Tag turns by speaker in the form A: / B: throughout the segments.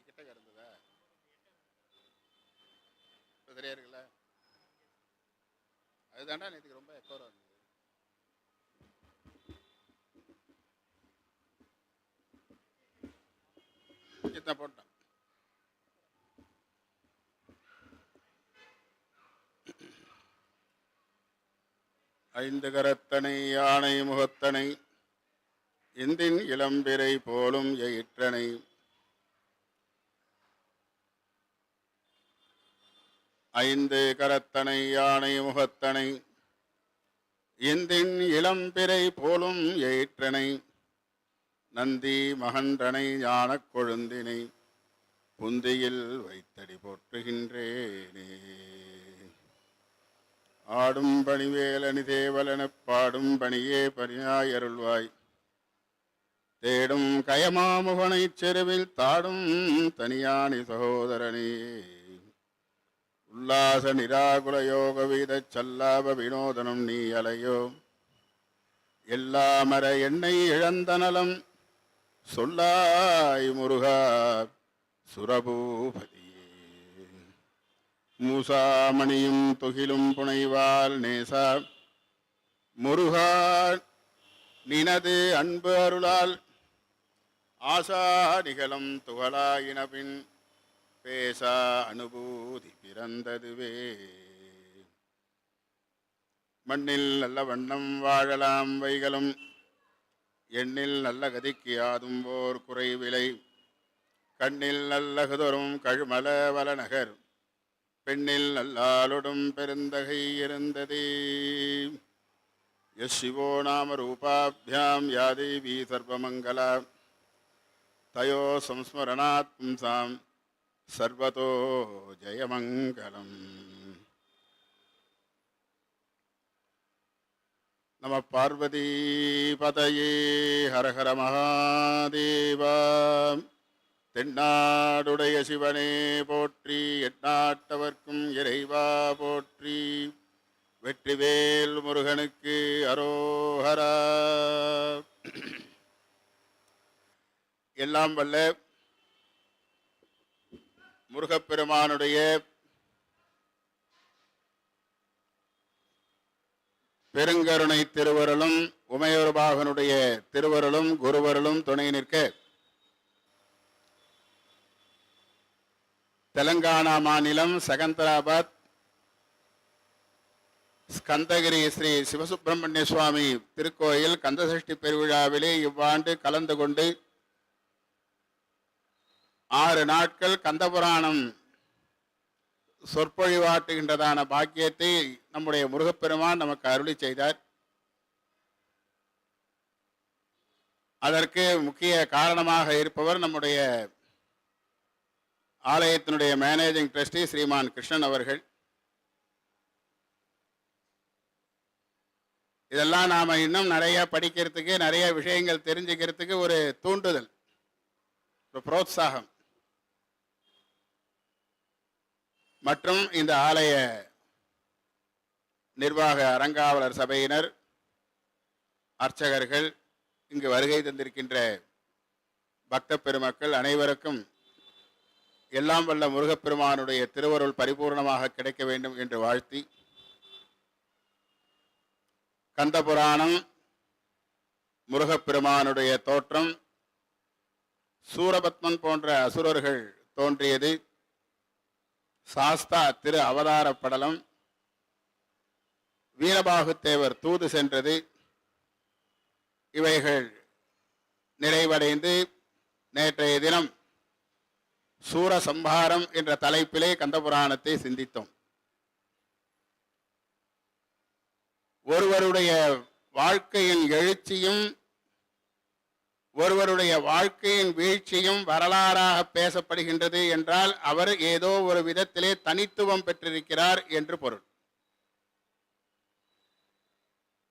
A: கிட்ட இருந்ததா சரியா இருக்குல்ல? அதுதான்டா நேற்றுக்கு ரொம்ப எக்கோரா இருந்தது. இத்தனை போட்டான். ஐந்து கரத்தனை யானை முகத்தனை இந்தின் இளம்பிரை போலும் எயிற்றனை ஐந்து கரத்தனை யானை முகத்தனை இந்தின் இளம்பிரை போலும் எயிற்றனை நந்தி மகன்றனை ஞானக் கொழுந்தினை புந்தியில் வைத்தடி போற்றுகின்றேனே. ஆடும் பணிவேலனி தேவலனப் பாடும் பணியே பணியாயருள்வாய் தேடும் கயமாமுகனைச் செருவில் தாடும் தனியானி சகோதரனே. உல்லாச நிராகுல யோக வீதச் சல்லாப வினோதனம் நீ அலையோ எல்லாமர எண்ணெய் இழந்த நலம் சொல்லாய் முருகா சுரபூபதியே. மூசாமணியும் துகிலும் புனைவால் நேசா முருகா நினது அன்பு அருளால் ஆசா நிகழும் துகளாயினபின் பேசா அனுபூதி பிறந்ததுவே. மண்ணில் நல்ல வண்ணம் வாழலாம் வைகளும் எண்ணில் நல்ல கதிக்கு யாதும் ஓர் குறைவிலை கண்ணில் நல்லகுதொரும் கழுமல வளநகர் பெண்ணில் நல்லாளுடும் பெருந்தகை இருந்ததே. யஸ் சிவோ நாம ரூபாபியாம் யா தேவி சர்வமங்கலா தயோ சம்ஸ்மரணாத் பும்சாம் சர்வதோ ஜெயமங்கலம். நம பார்வதி பதயே ஹரஹர மகாதேவா. தென்னாடுடைய சிவனே போற்றி எந்நாட்டவர்க்கும் இறைவா போற்றி. வெற்றிவேல் முருகனுக்கு அரோஹரா. எல்லாம் வல்ல முருகப்பெருமானுடைய பெருங்கருணை திருவருளும் உமையொருபாகனுடைய திருவருளும் குருவருளும் துணை நிற்க தெலங்கானா மாநிலம் செகந்தராபாத் ஸ்கந்தகிரி ஸ்ரீ சிவசுப்பிரமணிய சுவாமி திருக்கோயில் கந்தசஷ்டி பெருவிழாவிலே இவ்வாண்டு கலந்து கொண்டு 6 நாட்கள் கந்தபுராணம் சொற்பொழிவாட்டுகின்றதான பாக்கியத்தை நம்முடைய முருகப்பெருமான் நமக்கு அருளி செய்தார். அதற்கு முக்கிய காரணமாக இருப்பவர் நம்முடைய ஆலயத்தினுடைய மேனேஜிங் ட்ரஸ்டி ஸ்ரீமான் கிருஷ்ணன் அவர்கள். இதெல்லாம் நாம் இன்னும் நிறைய படிக்கிறதுக்கு, நிறைய விஷயங்கள் தெரிஞ்சுக்கிறதுக்கு ஒரு தூண்டுதல், ஒரு புரோத்சாகம். மற்றும் இந்த ஆலய நிர்வாக அறங்காவலர் சபையினர், அர்ச்சகர்கள், இங்கு வருகை தந்திருக்கின்ற பக்த பெருமக்கள் அனைவருக்கும் எல்லாம் வல்ல முருகப்பெருமானுடைய திருவருள் பரிபூர்ணமாக கிடைக்க வேண்டும் என்று வாழ்த்தி, கந்தபுராணம் முருகப்பெருமானுடைய தோற்றம், சூரபத்மன் போன்ற அசுரர்கள் தோன்றியது, சாஸ்தா திரு அவதார படலம், வீரபாகுத்தேவர் தூது சென்றது, இவைகள் நிறைவடைந்து நேற்றைய தினம் சூரசம்ஹாரம் என்ற தலைப்பிலே கந்தபுராணத்தை சிந்தித்தோம். ஒருவருடைய வாழ்க்கையின் எழுச்சியும் ஒருவருடைய வாழ்க்கையின் வீழ்ச்சியும் வரலாறாக பேசப்படுகின்றது என்றால் அவர் ஏதோ ஒரு விதத்திலே தனித்துவம் பெற்றிருக்கிறார் என்று பொருள்.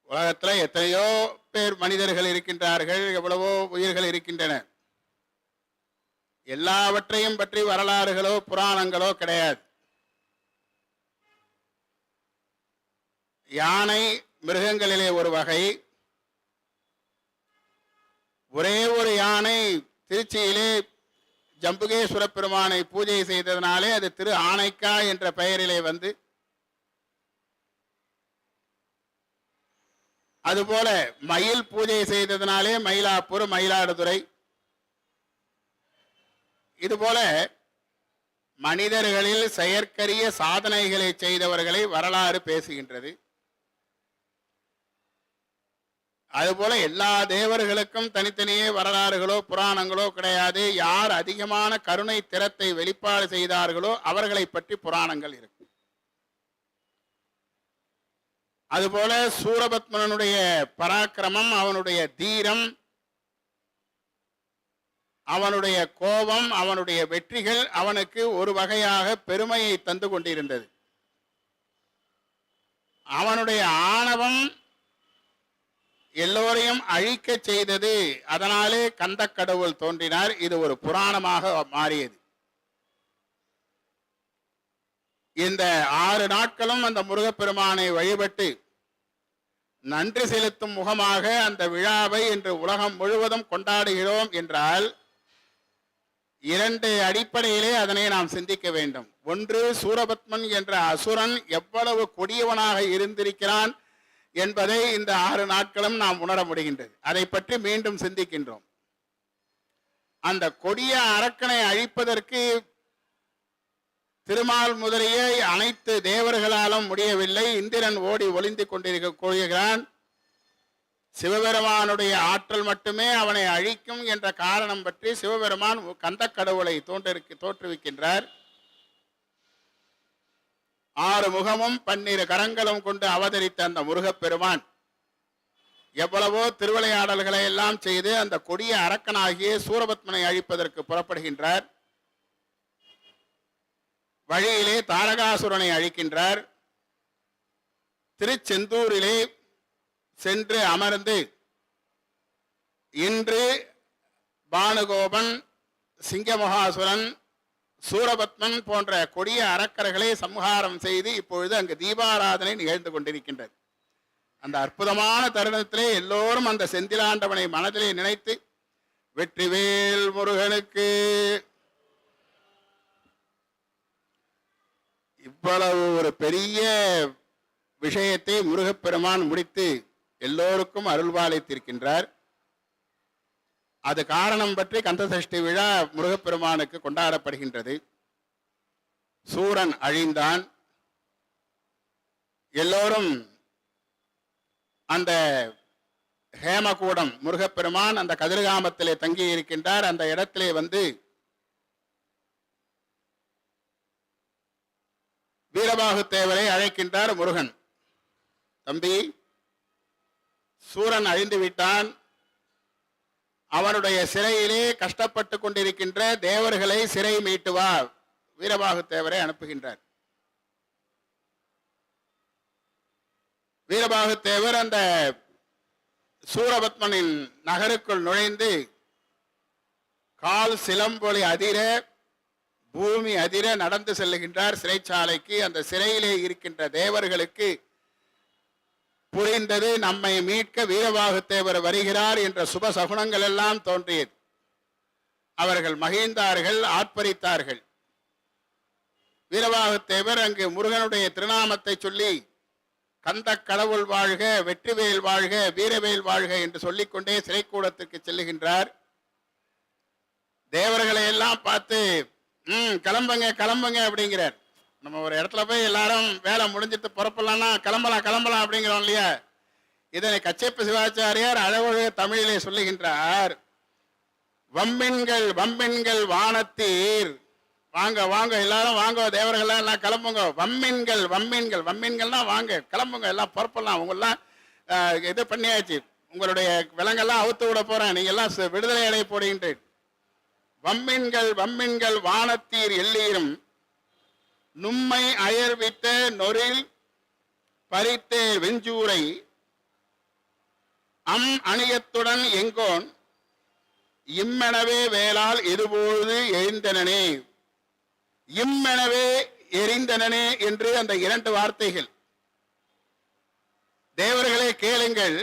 A: உலகத்தில் எத்தனையோ பேர் மனிதர்கள் இருக்கின்றார்கள், எவ்வளவோ உயிர்கள் இருக்கின்றன. எல்லாவற்றையும் பற்றி வரலாறுகளோ புராணங்களோ கிடையாது. யானை மிருகங்களிலே ஒரு வகை. ஒரே ஒரு யானை திருச்சியிலே ஜம்புகேஸ்வர பெருமானை பூஜை செய்ததனாலே அது திரு ஆனைக்கா என்ற பெயரிலே வந்து, அதுபோல மயில் பூஜை செய்ததனாலே மயிலாப்பூர், மயிலாடுதுறை. இதுபோல மனிதர்களில் செயற்கரிய சாதனைகளை செய்தவர்களை வரலாறு பேசுகின்றது. அதுபோல எல்லா தேவர்களுக்கும் தனித்தனியே வரலாறுகளோ புராணங்களோ கிடையாது. யார் அதிகமான கருணை திறத்தை வெளிப்பாடு செய்தார்களோ அவர்களை பற்றி புராணங்கள் இருக்கு. அதுபோல சூரபத்மனுடைய பராக்கிரமம், அவனுடைய தீரம், அவனுடைய கோபம், அவனுடைய வெற்றிகள் அவனுக்கு ஒரு வகையாக பெருமையை தந்து கொண்டிருந்தது. அவனுடைய ஆணவம் எல்லோரையும் அழிக்க செய்தது. அதனாலே கந்த கடவுள் தோன்றினார். இது ஒரு புராணமாக மாறியது. இந்த 6 நாட்களும் அந்த முருகப்பெருமானை வழிபட்டு நன்றி செலுத்தும் முகமாக அந்த விழாவை இன்று உலகம் முழுவதும் கொண்டாடுகிறோம் என்றால் 2 அடிப்படையிலே அதனை நாம் சிந்திக்க வேண்டும். ஒன்று, சூரபத்மன் என்ற அசுரன் எவ்வளவு கொடியவனாக இருந்திருக்கிறான் என்பதை இந்த 6 நாட்களும் நாம் உணர முடிகின்றது. அதை பற்றி மீண்டும் சிந்திக்கின்றோம். அந்த கொடிய அரக்கனை அழிப்பதற்கு திருமால் முதலிய அனைத்து தேவர்களாலும் முடியவில்லை. இந்திரன் ஓடி ஒளிந்து கொண்டிருக்கிறான். சிவபெருமானுடைய ஆற்றல் மட்டுமே அவனை அழிக்கும் என்ற காரணம் பற்றி சிவபெருமான் கந்த கடவுளை தோற்றுவிக்கின்றார். 6 முகமும் 12 கரங்களும் கொண்டு அவதரித்த அந்த முருகப்பெருமான் எவ்வளவோ திருவிளையாடல்களை எல்லாம் செய்து அந்த கொடிய அரக்கனாகிய சூரபத்மனை அழிப்பதற்கு புறப்படுகின்றார். வழியிலே தாரகாசுரனை அழிக்கின்றார். திருச்செந்தூரிலே சென்று அமர்ந்து இன்று பானுகோபன், சிங்கமகாசுரன், சூரபத்மன் போன்ற கொடிய அரக்கர்களை சம்ஹாரம் செய்து இப்பொழுது அங்கு தீபாராதனை நிகழ்ந்து கொண்டிருக்கின்றது. அந்த அற்புதமான தருணத்திலே எல்லோரும் அந்த செந்திலாண்டவனை மனதிலே நினைத்து வெற்றிவேல் முருகனுக்கு, இவ்வளவு ஒரு பெரிய விஷயத்தை முருகப்பெருமான் முடித்து எல்லோருக்கும் அருள்பாலித்திருக்கின்றார். அது காரணம் பற்றி கந்தசஷ்டி விழா முருகப்பெருமானுக்கு கொண்டாடப்படுகின்றது. சூரன் அழிந்தான். எல்லோரும் அந்த ஹேமகூடம், முருகப்பெருமான் அந்த கதிர்காமத்திலே தங்கி இருக்கின்றார். அந்த இடத்திலே வந்து வீரபாகு தேவரை அழைக்கின்றார் முருகன். தம்பி, சூரன் அழிந்து விட்டான். அவனுடைய சிறையிலே கஷ்டப்பட்டு கொண்டிருக்கின்ற தேவர்களை சிறை மீட்டு வா. வீரபாகு தேவரை அனுப்புகின்றார். வீரபாகு தேவர் அந்த சூரபத்மனின் நகருக்குள் நுழைந்து கால் சிலம்பொலி அதிர, பூமி அதிர நடந்து செல்லுகின்றார் சிறைச்சாலைக்கு. அந்த சிறையிலே இருக்கின்ற தேவர்களுக்கு புரிந்தது, நம்மை மீட்க வீரபாகு தேவர் வருகிறார் என்ற சுப சகுனங்கள் எல்லாம் தோன்றியது. அவர்கள் மகிழ்ந்தார்கள், ஆர்ப்பரித்தார்கள். வீரபாகு தேவர் அங்கு முருகனுடைய திருநாமத்தை சொல்லி கந்த கடவுள் வாழ்க, வெற்றிவேல் வாழ்க, வீரவேல் வாழ்க என்று சொல்லிக்கொண்டே சிறைக்கூடத்திற்கு செல்லுகின்றார். தேவர்களை எல்லாம் பார்த்து கிளம்புங்க கிளம்புங்க அப்படிங்கிறார். நம்ம ஒரு இடத்துல போய் எல்லாரும் வேலை முடிஞ்சிட்டு புறப்படலாம்னா கிளம்பலாம் அப்படிங்கிறோம் இல்லையா? இதனை கச்சேப்ப சிவாச்சாரியார் அழகு தமிழிலே சொல்லுகின்றார். வம்பின்கள் வம்பின்கள் வானத்தீர், வாங்க வாங்க எல்லாரும் வாங்க, தேவர்கள் எல்லாம் கிளம்புங்க. வம்பின்கள் வம்பின்கள் வம்பின்கள்னா வாங்க கிளம்புங்க, எல்லாம் புறப்படலாம். உங்களெல்லாம் இது பண்ணியாச்சு, உங்களுடைய விலங்கெல்லாம் அவுத்து விட போறேன், நீங்க எல்லாம் விடுதலை அடைய போடுகின்றேன். வம்பின்கள் வம்பின்கள் வானத்தீர் எல்லீரும் நும்மை அயர்வித்த நொறில் பறித்தே வெஞ்சூரை அணியத்துடன் எங்கோன் இம்மெனவே வேளால் இதுபோது எரிந்தனனே. இம்மெனவே எரிந்தனனே என்று அந்த 2 வார்த்தைகள். தேவர்களே கேளுங்கள்,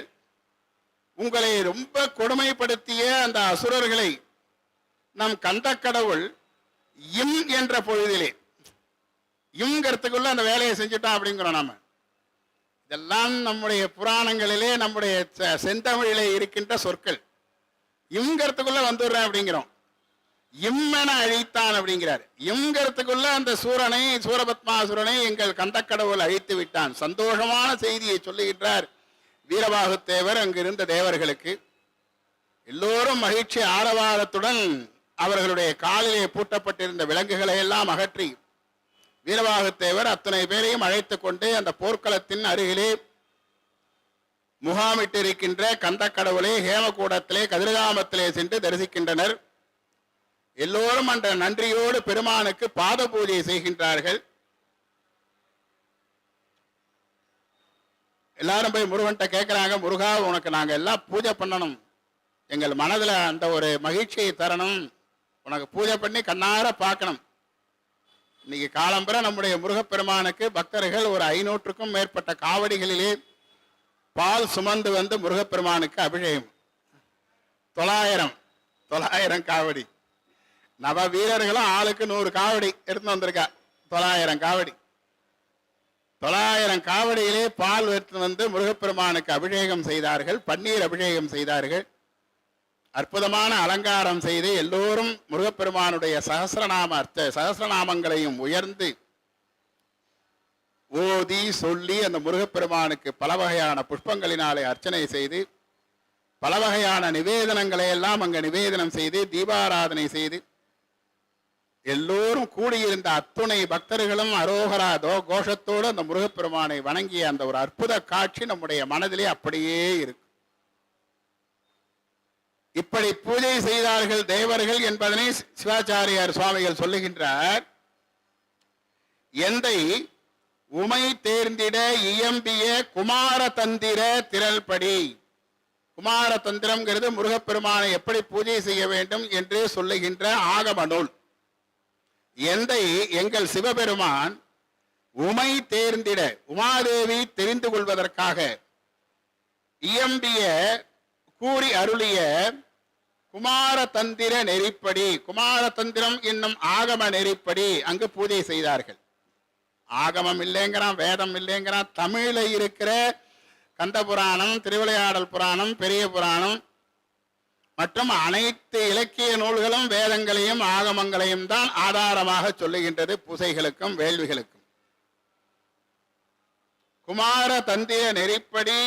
A: உங்களை ரொம்ப கொடுமைப்படுத்திய அந்த அசுரர்களை நம் கந்த கடவுள் இம் என்ற பொழுதிலே இம்ங்கிறதுக்குள்ள அந்த வேலையை செஞ்சுட்டோம் அப்படிங்கிறோம். நாம இதெல்லாம் நம்முடைய புராணங்களிலே நம்முடைய செந்தமிழிலே இருக்கின்ற சொற்கள். இம்ங்கிறதுக்குள்ள வந்துடுறேன் அப்படிங்கிறோம். இம்மென அழித்தான் அப்படிங்கிறார். இம்ங்கிறதுக்குள்ள அந்த சூரபத்மாசுரனை எங்கள் கந்த கடவுள் அழித்து விட்டான். சந்தோஷமான செய்தியை சொல்லுகின்றார் வீரபாகுத்தேவர் அங்கிருந்த தேவர்களுக்கு. எல்லோரும் மகிழ்ச்சி ஆரவாரத்துடன் அவர்களுடைய காலிலே பூட்டப்பட்டிருந்த விலங்குகளை எல்லாம் அகற்றி வீரபாகுத்தேவர் அத்தனை பேரையும் அழைத்து கொண்டு அந்த போர்க்களத்தின் அருகிலே முகாமிட்டிருக்கின்ற கந்த கடவுளை ஹேமகூடத்திலே கதிர்காமத்திலே சென்று தரிசிக்கின்றனர். எல்லோரும் அந்த நன்றியோடு பெருமானுக்கு பாத பூஜை செய்கின்றார்கள். எல்லாரும் போய் முருகன்ட்ட கேட்கிறாங்க, முருகா உனக்கு நாங்க எல்லாம் பூஜை பண்ணணும், எங்கள் மனதுல அந்த ஒரு மகிழ்ச்சியை தரணும், உனக்கு பூஜை பண்ணி கண்ணார பார்க்கணும். இன்னைக்கு காலம்புற நம்முடைய முருகப்பெருமானுக்கு பக்தர்கள் ஒரு 500க்கும் மேற்பட்ட காவடிகளிலே பால் சுமந்து வந்து முருகப்பெருமானுக்கு அபிஷேகம். 900 காவடி. நவ வீரர்களும் ஆளுக்கு 100 காவடி எடுத்து வந்திருக்கா. 900 காவடி. 900 காவடியிலே பால் எடுத்து வந்து முருகப்பெருமானுக்கு அபிஷேகம் செய்தார்கள். பன்னீர் அபிஷேகம் செய்தார்கள். அற்புதமான அலங்காரம் செய்து எல்லோரும் முருகப்பெருமானுடைய சகசிரநாமங்களையும் உயர்ந்து ஓதி சொல்லி அந்த முருகப்பெருமானுக்கு பல வகையான புஷ்பங்களினாலே அர்ச்சனை செய்து பல வகையான நிவேதனங்களை எல்லாம் அங்கு நிவேதனம் செய்து தீபாராதனை செய்து எல்லோரும் கூடியிருந்த அத்துணை பக்தர்களும் அரோகரா கோஷத்தோடு அந்த முருகப்பெருமானை வணங்கிய அந்த ஒரு அற்புத காட்சி நம்முடைய மனதிலே அப்படியே இருக்கு. இப்படி பூஜை செய்தார்கள் தேவர்கள் என்பதனை சிவாச்சாரியார் சுவாமிகள் சொல்லுகின்றார். எந்தை உமை தேர்ந்திட இயம்பிய குமார தந்திர திரள்படி. குமார தந்திரம்ங்கிறது முருகப்பெருமானை எப்படி பூஜை செய்ய வேண்டும் என்று சொல்லுகின்ற ஆகம நூல். எந்தை எங்கள் சிவபெருமான் உமை தேர்ந்திட, உமாதேவி தெரிந்து கொள்வதற்காக இயம்பிய கூறி அருளிய குமார தந்திர நெறிப்படி, குமார தந்திரம் என்னும் ஆகம நெறிப்படி அங்கு பூஜை செய்தார்கள். ஆகமம் இல்லைங்கிறான், வேதம் இல்லைங்கிறான். தமிழில் இருக்கிற கந்த புராணம், திருவிளையாடல் புராணம், பெரிய புராணம் மற்றும் அனைத்து இலக்கிய நூல்களும் வேதங்களையும் ஆகமங்களையும் தான் ஆதாரமாக சொல்லுகின்றது பூசைகளுக்கும் வேள்விகளுக்கும். குமார தந்திர நெறிப்படி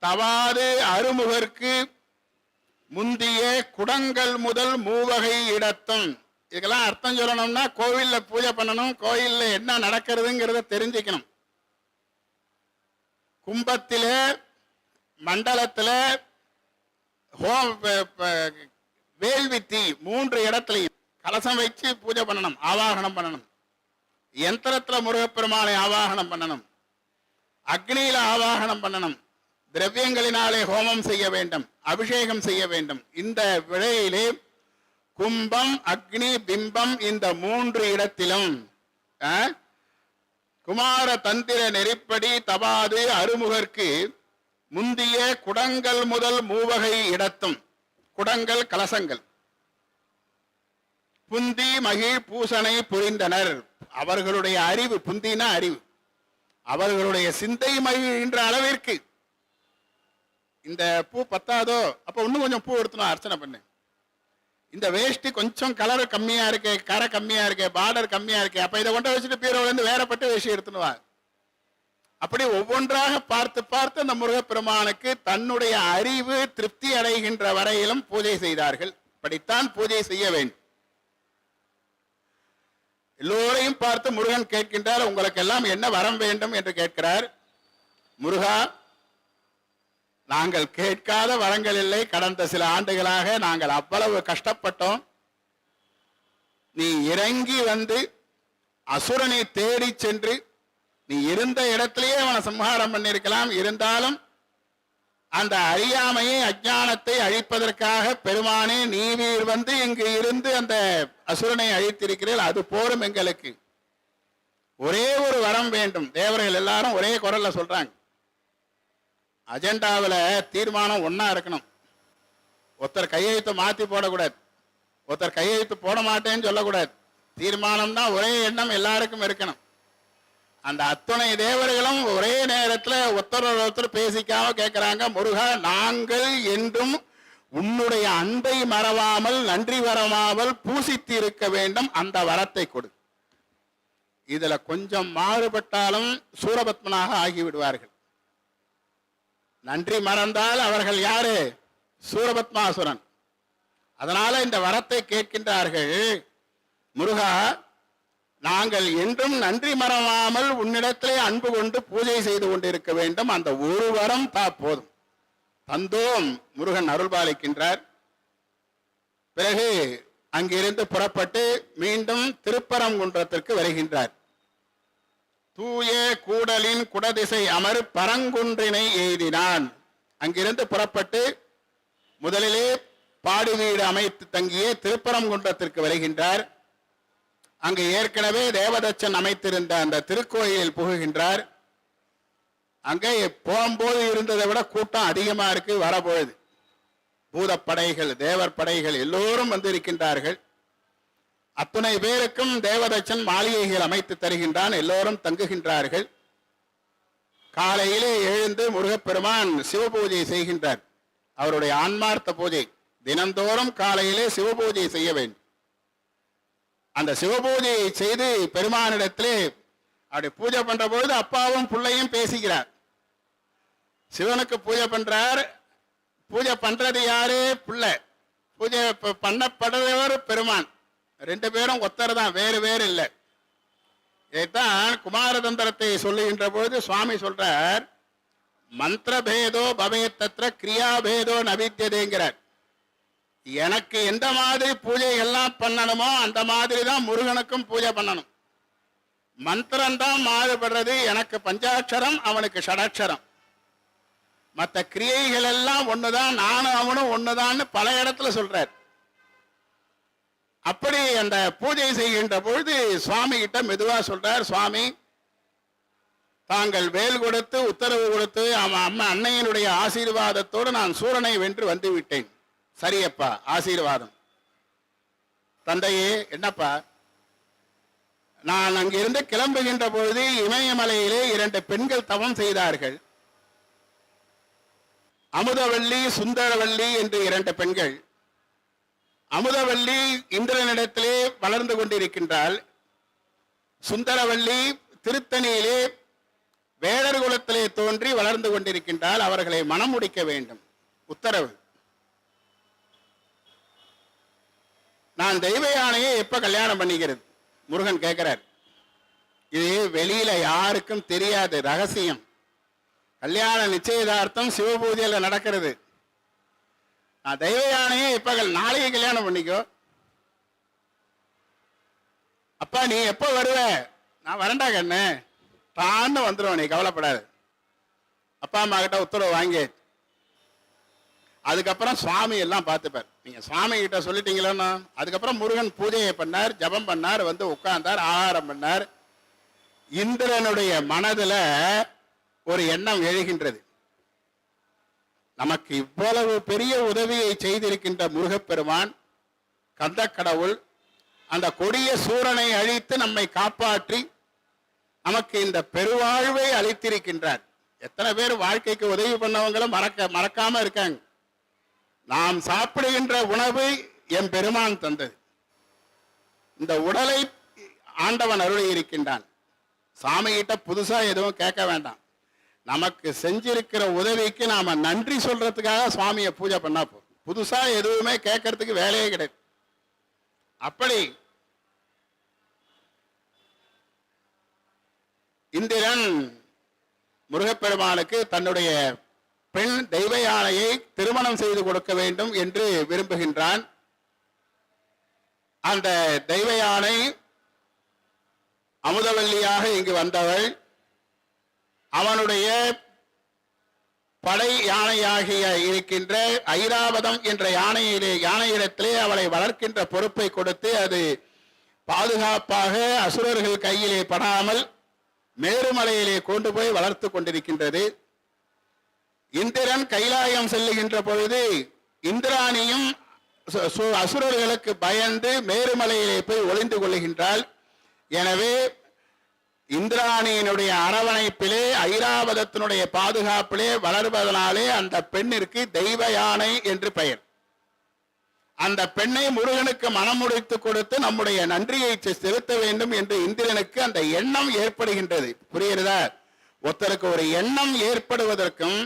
A: தவாது அருமுகற்கு முந்திய குடங்கள் முதல் மூவகை இடத்தும். இதுக்கெல்லாம் அர்த்தம் சொல்லணும்னா கோவில்ல பூஜை பண்ணணும், கோயில்ல என்ன நடக்கிறதுங்கிறத தெரிஞ்சுக்கணும். கும்பத்தில மண்டலத்துல வேள்வித்தி 3 இடத்துலையும் கலசம் வச்சு பூஜை பண்ணணும், ஆவாகனம் பண்ணணும். யந்திரத்துல முருகப்பெருமானை ஆவாகனம் பண்ணணும், அக்னியில ஆவாகனம் பண்ணணும், திரவியங்களினாலே ஹோமம் செய்ய வேண்டும், அபிஷேகம் செய்ய வேண்டும். இந்த விழையிலே கும்பம் அக்னி பிம்பம் இந்த 3 இடத்திலும் குமார தந்திர நெறிப்படி தபாது அருமுகற்கு முந்திய குடங்கள் முதல் மூவகை இடத்தும். குடங்கள் கலசங்கள் புந்தி மகிழ் பூசனை புரிந்தனர். அவர்களுடைய அறிவு, புந்தினா அறிவு, அவர்களுடைய சிந்தை மகிழ்கின்ற அளவிற்கு இந்த பூ பத்தாதோ, அப்ப இன்னும் கொஞ்சம் பூ எடுத்துணும், அர்ச்சனை பண்ணு. இந்த வேஷ்டி கொஞ்சம் கலர் கம்மியா இருக்கு, கரை கம்மியா இருக்கு, பார்டர் கம்மியா இருக்கு, அப்ப இதை கொண்டு வச்சுட்டு பீரோல இருந்து வேற பட்டு வேஷ்டி எடுத்துனுவா. அப்படி ஒவ்வொன்றாக பார்த்து பார்த்து அந்த முருகப்பெருமானுக்கு தன்னுடைய அறிவு திருப்தி அடைகின்ற வரையிலும் பூஜை செய்தார்கள். இப்படித்தான் பூஜை செய்ய வேண்டும். எல்லோரையும் பார்த்து முருகன் கேட்கின்றார், உங்களுக்கு எல்லாம் என்ன வரம் வேண்டும் என்று கேட்கிறார். முருகா, நாங்கள் கேட்காத வரங்கள் இல்லை. கடந்த சில ஆண்டுகளாக நாங்கள் அவ்வளவு கஷ்டப்பட்டோம். நீ இறங்கி வந்து அசுரனை தேடி சென்று நீ இருந்த இடத்திலேயே அவனை சம்ஹாரம் பண்ணிருக்கலாம். இருந்தாலும் அந்த அறியாமையை, அஞ்ஞானத்தை அழிப்பதற்காக பெருமானே நீவீர் வந்து இங்கு இருந்து அந்த அசுரனை அழித்திருக்கிறீர்கள், அது போரும் எங்களுக்கு. ஒரே ஒரு வரம் வேண்டும். தேவர்கள் எல்லாரும் ஒரே குரல்ல சொல்றாங்க. அஜெண்டாவில் தீர்மானம் ஒன்னா இருக்கணும். ஒருத்தர் கையெழுத்தை மாத்தி போடக்கூடாது. ஒருத்தர் கையெழுத்து போட மாட்டேன்னு சொல்லக்கூடாது. தீர்மானம்னா ஒரே எண்ணம் எல்லாருக்கும் இருக்கணும். அந்த அத்துணை தேவர்களும் ஒரே நேரத்தில் ஒருத்தர் பேசிக்காம கேட்கிறாங்க, முருகா, நாங்கள் என்றும் உன்னுடைய அன்பை மறவாமல் நன்றி வரமாமல் பூசித்து இருக்க வேண்டும், அந்த வரத்தை கொடு. இதுல கொஞ்சம் மாறுபட்டாலும் சூரபத்மனாக ஆகிவிடுவார்கள். நன்றி மறந்தால் அவர்கள் யாரு? சூரபத்மாசுரன். அதனால இந்த வரத்தை கேட்கின்றார்கள். முருகா, நாங்கள் என்றும் நன்றி மறவாமல் உன்னிடத்திலே அன்பு கொண்டு பூஜை செய்து கொண்டிருக்க வேண்டும், அந்த ஒரு வரம் தா போதும். தந்தோம். முருகன் அருள்பாலிக்கின்றார். பிறகு அங்கிருந்து புறப்பட்டு மீண்டும் திருப்பரங்குன்றத்திற்கு வருகின்றார். தூய கூடலின் குடதிசை அமர் பரங்குன்றினை எய்தினான். அங்கிருந்து புறப்பட்டு முதலிலே பாடி வீடு அமைத்து தங்கிய திருப்பரங்குன்றத்திற்கு வருகின்றார். அங்கு ஏற்கனவே தேவதச்சன் அமைத்திருந்த அந்த திருக்கோயிலில் புகுகின்றார். அங்கே போகும்போது இருந்ததை விட கூட்டம் அதிகமா இருக்கு. வரப்போகுது பூதப்படைகள், தேவர் படைகள் எல்லோரும் வந்து இருக்கின்றார்கள். அத்துணை பேருக்கும் தேவதச்சன் மாளிகைகள் அமைத்து தருகின்றான். எல்லோரும் தங்குகின்றார்கள். காலையிலே எழுந்து முருகப்பெருமான் சிவபூஜை செய்கின்றார். அவருடைய ஆன்மார்த்த பூஜை. தினந்தோறும் காலையிலே சிவபூஜை செய்ய வேண்டும். அந்த சிவபூஜையை செய்து பெருமானிடத்திலே அப்படி பூஜை பண்ற பொழுது அப்பாவும் பிள்ளையும் பேசுகிறார். சிவனுக்கு பூஜை பண்றார். பூஜை பண்றது யாரு? பிள்ளை. பூஜை பண்ணப்படுறவர் பெருமான். ரெண்டு பேரும் ஒத்தர் தான், வேறு வேறு இல்லை. இதைத்தான் குமாரதந்திரத்தை சொல்லுகின்ற பொழுது சுவாமி சொல்றார், மந்திர பேதோ பவேத்தத்திர கிரியாபேதோ நவித்தியதேங்கிறார். எனக்கு எந்த மாதிரி பூஜைகள்லாம் பண்ணணுமோ அந்த மாதிரி தான் முருகனுக்கும் பூஜை பண்ணணும். மந்திரம் தான் மாறுபடுறது. எனக்கு பஞ்சாட்சரம், அவனுக்கு ஷடாட்சரம். மற்ற கிரியைகள் எல்லாம் ஒண்ணுதான், நானும் அவனும் ஒண்ணுதான்னு பல இடத்துல சொல்றார். அப்படி அந்த பூஜை செய்கின்ற பொழுது சுவாமி கிட்ட மெதுவா சொல்றார், சுவாமி, தாங்கள் வேல் கொடுத்து உத்தரவு கொடுத்து அம்மா அன்னையினுடைய ஆசீர்வாதத்தோடு நான் சூரனை வென்று வந்து விட்டேன். சரியப்பா, ஆசீர்வாதம். தந்தையே, என்னப்பா? நான் அங்கிருந்து கிளம்புகின்ற பொழுது இமயமலையிலே 2 பெண்கள் தவம் செய்தார்கள். அமுதவல்லி, சுந்தரவல்லி என்று 2 பெண்கள். அமுதவல்லி இந்திரனிடத்திலே வளர்ந்து கொண்டிருக்கின்றாள். சுந்தரவல்லி திருத்தணியிலே வேடர் குலத்திலே தோன்றி வளர்ந்து கொண்டிருக்கின்றால். அவர்களை மனம் முடிக்க வேண்டும், உத்தரவு. நான் தெய்வ யானையை எப்ப கல்யாணம் பண்ணிக்கிறது? முருகன் கேட்கிறார். இது வெளியில யாருக்கும் தெரியாது, ரகசியம். கல்யாண நிச்சயதார்த்தம் சிவபூஜையில நடக்கிறது. நான் தெய்வ யானையை எப்ப நாளைக்கு கல்யாணம் பண்ணிக்கோ. அப்பா நீ எப்ப வருவ? நான் வரண்டா கண்ணு, தான்னு வந்துடுவோம், நீ கவலைப்படாது. அப்பா அம்மா கிட்ட உத்தரவு வாங்கி அதுக்கப்புறம் சுவாமி எல்லாம் பார்த்துப்பார். நீங்க சுவாமி கிட்ட சொல்லிட்டீங்களா? அதுக்கப்புறம் முருகன் பூஜையை பண்ணார், ஜபம் பண்ணார், வந்து உட்கார்ந்தார், ஆகாரம் பண்ணார். இந்திரனுடைய மனதுல ஒரு எண்ணம் எழுகின்றது. நமக்கு இவ்வளவு பெரிய உதவியை செய்திருக்கின்ற முருகப்பெருமான், கந்த கடவுள், அந்த கொடிய சூரனை அழித்து நம்மை காப்பாற்றி நமக்கு இந்த பெருவாழ்வை அளித்திருக்கின்றார். எத்தனை பேர் வாழ்க்கைக்கு உதவி பண்ணவங்களும் மறக்காம இருக்காங்க. நாம் சாப்பிடுகின்ற உணவு என் பெருமான் தந்தது. இந்த உடலை ஆண்டவன் அருளி இருக்கின்றான். சாமி கிட்ட புதுசா எதுவும் கேட்க வேண்டாம். நமக்கு செஞ்சிருக்கிற உதவிக்கு நாம நன்றி சொல்றதுக்காக சுவாமியை பூஜை பண்ணா போதும். புதுசா எதுவுமே கேட்கறதுக்கு வேலையே கிடையாது. அப்படி இந்திரன் முருகப்பெருமானுக்கு தன்னுடைய பெண் தெய்வ யானையை திருமணம் செய்து கொடுக்க வேண்டும் என்று விரும்புகின்றான். அந்த தெய்வ யானை அமுதவல்லியாக இங்கு வந்தவள். அவனுடைய படை யானையாகிய இருக்கின்ற ஐராவதம் என்ற யானையிடத்திலே அவளை வளர்க்கின்ற பொறுப்பை கொடுத்து அது பாதுகாப்பாக அசுரர்கள் கையிலே படாமல் மேருமலையிலே கொண்டு போய் வளர்த்து கொண்டிருக்கின்றது. இந்திரன் கைலாயம் செல்லுகின்ற பொழுது இந்திராணியும் அசுரர்களுக்கு பயந்து மேருமலையிலே போய் ஒளிந்து கொள்ளுகின்றாள். எனவே இந்திராணியினுடைய அரவணைப்பிலே ஐராவதத்தினுடைய பாதுகாப்பிலே வளர்வதனாலே அந்த பெண்ணிற்கு தெய்வ யானை என்று பெயர். அந்த பெண்ணை முருகனுக்கு மனம் முடித்து கொடுத்து நம்முடைய நன்றியை செலுத்த வேண்டும் என்று இந்திரனுக்கு அந்த எண்ணம் ஏற்படுகின்றது. புரிகிறதா? ஒருத்தருக்கு ஒரு எண்ணம் ஏற்படுவதற்கும்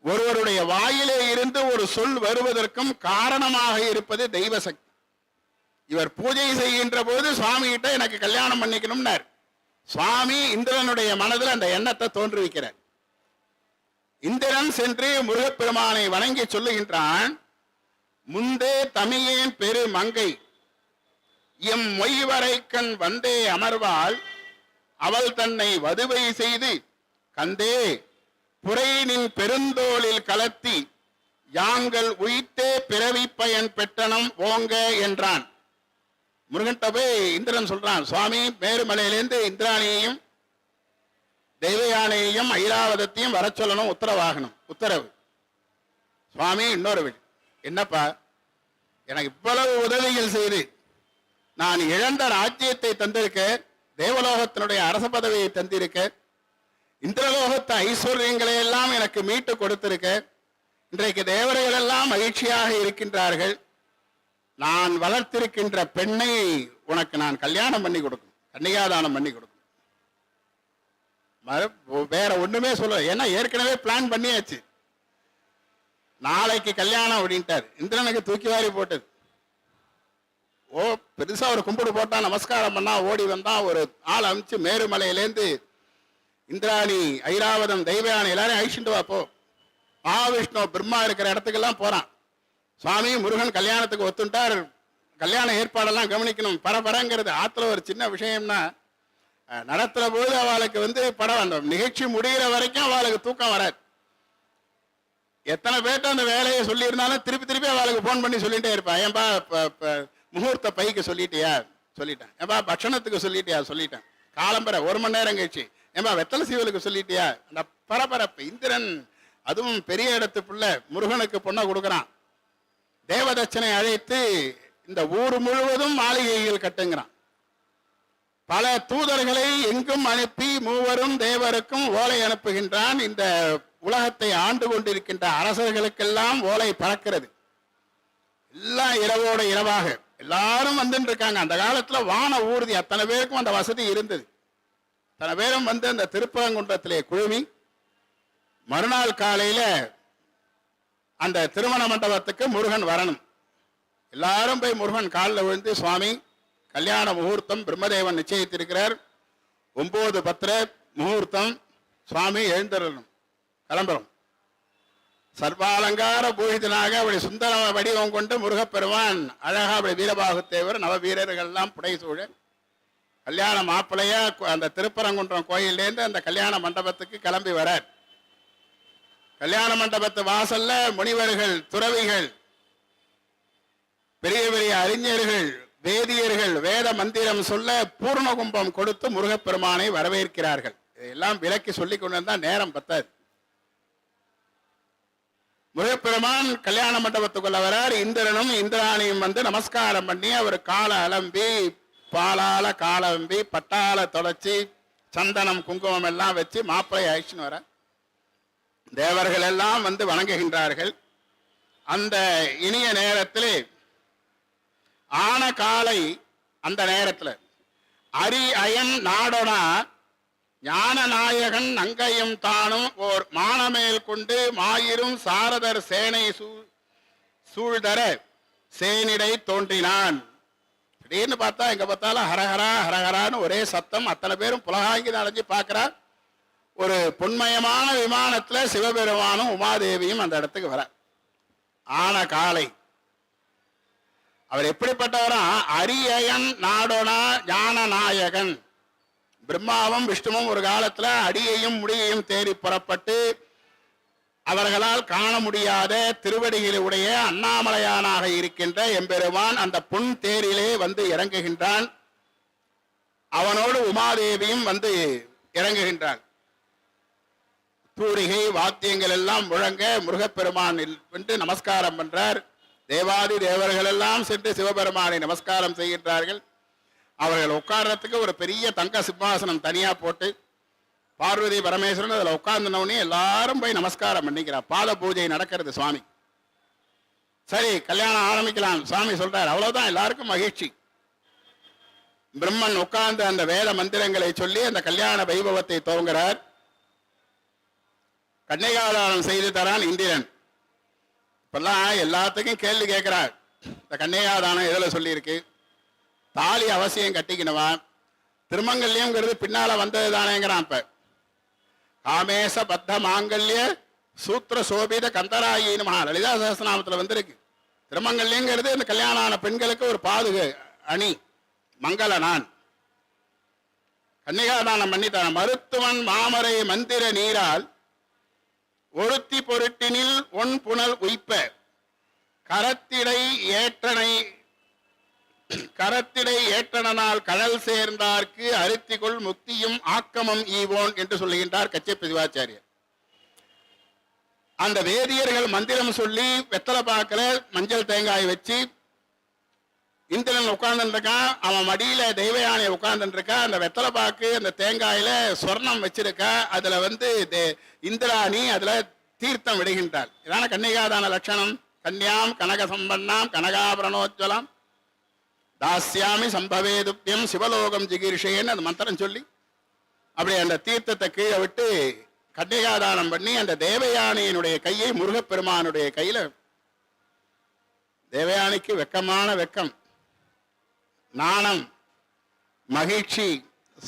A: ஒருவருடைய வாயிலே இருந்து ஒரு சொல் வருவதற்கும் காரணமாக இருப்பது தெய்வ சக்தி. இவர் பூஜை செய்கின்ற போது சுவாமி கிட்ட எனக்கு கல்யாணம் பண்ணிக்கணும்னார். சுவாமி இந்திரனுடைய மனதில் அந்த எண்ணத்தை தோன்றுவிக்கிறார். இந்திரன் சென்று முருகப்பெருமானை வணங்கி சொல்லுகின்றான், முந்தே தமியேன் பெரு மங்கை எம் மொய்வரைக்கண் வந்தே அமர்வாள் அவள் தன்னை வதுவை செய்து கந்தே புரையினின் பெருந்தோளில் கலத்தி யாங்கள் உயிர்த்தே பிறவி பயன் பெற்றனம் ஓங்க என்றான். முருகன்ட்ட போய் இந்திரன் சொல்றான், சுவாமி மேருமலையிலேருந்து இந்திராணியையும் தெய்வ யானையையும் ஐராவதத்தையும் வர சொல்லணும், உத்தரவாகணும். உத்தரவு. சுவாமி இன்னொரு வீடு, என்னப்பா எனக்கு இவ்வளவு உதவிகள் செய்து நான் இழந்த ராஜ்யத்தை தந்திருக்க, தேவலோகத்தினுடைய அரச பதவியை தந்திருக்க, இந்திரலோகத்தை ஐஸ்வர்யங்களை எல்லாம் எனக்கு மீட்டு கொடுத்திருக்க, இன்றைக்கு தேவர்கள் எல்லாம் மகிழ்ச்சியாக இருக்கின்றார்கள். நான் வளர்த்திருக்கின்ற பெண்ணை உனக்கு நான் கல்யாணம் பண்ணி கொடுக்கும், கன்னிகாதானம் பண்ணி கொடுக்கும். வேற ஒண்ணுமே சொல்ல, ஏன்னா ஏற்கனவே பிளான் பண்ணியாச்சு. நாளைக்கு கல்யாணம் அப்படின்ட்டார். இந்திரனுக்கு தூக்கி வாரி போட்டது. ஓ பெருசா ஒரு கும்பிடு போட்டா, நமஸ்காரம் பண்ணா, ஓடி வந்தா, ஒரு ஆள் அமிச்சு மேருமலையிலேருந்து இந்திராணி ஐராவதம் தெய்வ யானை எல்லாரும் அழிச்சுட்டு வா போ. மகாவிஷ்ணு பிரம்மா இருக்கிற இடத்துக்கெல்லாம் போறான். சுவாமி முருகன் கல்யாணத்துக்கு ஒத்துட்டார், கல்யாண ஏற்பாடெல்லாம் கவனிக்கணும். பரபரங்கிறது ஆத்துல ஒரு சின்ன விஷயம்னா நடத்துற போது அவளுக்கு படம் அந்த நிகழ்ச்சி முடிகிற வரைக்கும் அவளுக்கு தூக்கம் வராது. எத்தனை பேர்ட்ட அந்த வேலையை சொல்லி இருந்தாலும் திருப்பி திருப்பி அவளுக்கு போன் பண்ணி சொல்லிட்டே இருப்பா. ஏன்பா முகூர்த்த பைக்கு சொல்லிட்டியா? சொல்லிட்டேன். ஏன்பா பட்சணத்துக்கு சொல்லிட்டியா? சொல்லிட்டேன். காலம்பரை 1 மணி நேரம் கழிச்சு ஏன்பா வெத்தலை சீவலுக்கு சொல்லிட்டியா? அந்த பரபரப்பு. இந்திரன் அதுவும் பெரிய இடத்து பிள்ளை, முருகனுக்கு பொண்ணை கொடுக்குறான். தேவதட்சனை அழைத்து இந்த ஊர் முழுவதும் மாளிகைகள் கட்டுங்கிறான். பல தூதர்களை எங்கும் அனுப்பி மூவரும் தேவருக்கும் ஓலை அனுப்புகின்றான். இந்த உலகத்தை ஆண்டு கொண்டிருக்கின்ற அரசர்களுக்கெல்லாம் ஓலை பறக்கிறது. எல்லாம் இரவோட இரவாக எல்லாரும் வந்துட்டு இருக்காங்க. அந்த காலத்துல வான ஊர்தி அத்தனை பேருக்கும் அந்த வசதி இருந்தது. அத்தனை பேரும் அந்த திருப்பரங்குன்றத்திலே குழுமி மறுநாள் காலையில அந்த திருமண மண்டபத்துக்கு முருகன் வரணும். எல்லாரும் போய் முருகன் காலில் விழுந்து, சுவாமி கல்யாண முகூர்த்தம் பிரம்மதேவன் நிச்சயித்திருக்கிறார், 9:10 முகூர்த்தம், சுவாமி எழுந்திரணும், கிளம்புறோம். சர்வாலங்கார பூஷிதனாக அப்படி சுந்தர வடிவம் கொண்டு முருகப்பெருமான் அழகா அப்படி வீரபாகுத்தேவர் நவ வீரர்கள்லாம் புடைசூழ கல்யாண மாப்பிள்ளையா அந்த திருப்பரங்குன்றம் கோயிலேருந்து அந்த கல்யாண மண்டபத்துக்கு கிளம்பி வரார். கல்யாண மண்டபத்து வாசல்ல முனிவர்கள், துறவிகள், பெரிய பெரிய அறிஞர்கள், வேதியர்கள் வேத மந்திரம் சொல்ல பூர்ண கும்பம் கொடுத்து முருகப்பெருமானை வரவேற்கிறார்கள். இதையெல்லாம் விலக்கி சொல்லிக் கொண்டு நேரம் பத்தாது. முருகப்பெருமான் கல்யாண மண்டபத்துக்குள்ள வரார். இந்திரனும் இந்திராணியும் நமஸ்காரம் பண்ணி அவர் காலை அலம்பி, பாலால காலம்பி, பட்டால தொடச்சி, சந்தனம் குங்குமம் எல்லாம் வச்சு மாப்பிள்ளை அழிச்சுன்னு வர தேவர்கள் எல்லாம் வணங்குகின்றார்கள். அந்த இனிய நேரத்திலே ஆன காலை அந்த நேரத்தில் அரி அயன் நாடொனா ஞான நாயகன் அங்கையும் தானும் ஓர் மானமேல் கொண்டு மாயிரும் சாரதர் சேனை சூழ்தர சேனிடை தோன்றினான். திடீர்னு பார்த்தா எங்க பார்த்தாலும் ஹரஹரா ஹரஹரான்னு ஒரே சத்தம். அத்தனை பேரும் புலகாங்கி அடைஞ்சு பார்க்கிறா. ஒரு பொன்மயமான விமானத்துல சிவபெருமானும் உமாதேவியும் அந்த இடத்துக்கு வர. ஆன காலை அவர் எப்படிப்பட்டவரா? அரியயன் நாடோனா ஞான நாயகன். பிரம்மாவும் விஷ்ணுவும் ஒரு காலத்துல அடியையும் முடியையும் தேடி புறப்பட்டு அவர்களால் காண முடியாத திருவடிகளுடைய அண்ணாமலையானாக இருக்கின்ற எம்பெருமான் அந்த பொன் தேரிலே இறங்குகின்றான். அவனோடு உமாதேவியும் இறங்குகின்றான். தூரிகை வாத்தியங்கள் எல்லாம் முழங்க முருகப்பெருமான் நமஸ்காரம் பண்றார். தேவாதி தேவர்கள் எல்லாம் சென்று சிவபெருமானை நமஸ்காரம் செய்கின்றார்கள். அவர்கள் உட்கார்றதுக்கு ஒரு பெரிய தங்க சிம்மாசனம் தனியா போட்டு பார்வதி பரமேஸ்வரன் அதில் உட்கார்ந்தனவுடனே எல்லாரும் போய் நமஸ்காரம் பண்ணிக்கிறார். பாத பூஜை நடக்கிறது. சுவாமி சரி கல்யாணம் ஆரம்பிக்கலாம் சுவாமி சொல்றார். அவ்வளவுதான், எல்லாருக்கும் மகிழ்ச்சி. பிரம்மன் உட்கார்ந்து அந்த வேத மந்திரங்களை சொல்லி அந்த கல்யாண வைபவத்தை துவங்குகிறார். கன்னிகாதானம் செய்து தரான் இந்திரன். இப்பெல்லாம் எல்லாத்துக்கும் கேள்வி கேட்கிறார். இந்த கன்னிகாதானம் எதுல சொல்லி இருக்கு? தாலி அவசியம் கட்டிக்கணுவா? திருமங்கல்யம்ங்கிறது பின்னால வந்தது தானேங்கிறான். இப்ப காமேச பத்த மாங்கல்ய சூத்திர சோபித கந்தராயின்னு மகா லலிதா சகஸ்ரநாமத்துல வந்திருக்கு. திருமங்கல்யங்கிறது இந்த கல்யாணம் ஆன பெண்களுக்கு ஒரு பாதுகா அணி, மங்கள நான். கன்னிகாதானம் பண்ணித்தான. மருத்துவன் மாமரை மந்திர நீரால் ஒருத்தி பொருட்டினில் ஒன் புனல் உய்ப்ப கரத்திடை ஏற்றனால் கடல் சேர்ந்தார்க்கு அருத்திக்குள் முக்தியும் ஆக்கமும் ஈவோன் என்று சொல்லுகின்றார் கச்சியப்ப சிவாச்சாரியர். அந்த வேதியர்கள் மந்திரம் சொல்லி வெத்தலை பாக்கல மஞ்சள் தேங்காய் வச்சு இந்திரன் உட்கார்ந்து இருக்கான். அவன் மடியில தெய்வ யானை உட்கார்ந்து இருக்கா. அந்த வெத்தலை பாக்கு அந்த தேங்காயில சொர்ணம் வச்சிருக்கா. அதுல இந்திராணி அதுல தீர்த்தம் விடுகின்றாள். இதான கன்னிகாதான லட்சணம். கன்யாம் கனக சம்பன்னாம் கனகாபரணோஜ்வலாம் தாஸ்யாமி சம்பவேதுப்யம் சிவலோகம் ஜிகீர்ஷேன்னு அந்த மந்திரம் சொல்லி அப்படி அந்த தீர்த்தத்தை கீழே விட்டு கன்னிகாதானம் பண்ணி அந்த தேவயானையினுடைய கையை முருகப்பெருமானுடைய கையில. தேவயானைக்கு வெக்கமான வெக்கம், நாணம், மகிழ்ச்சி,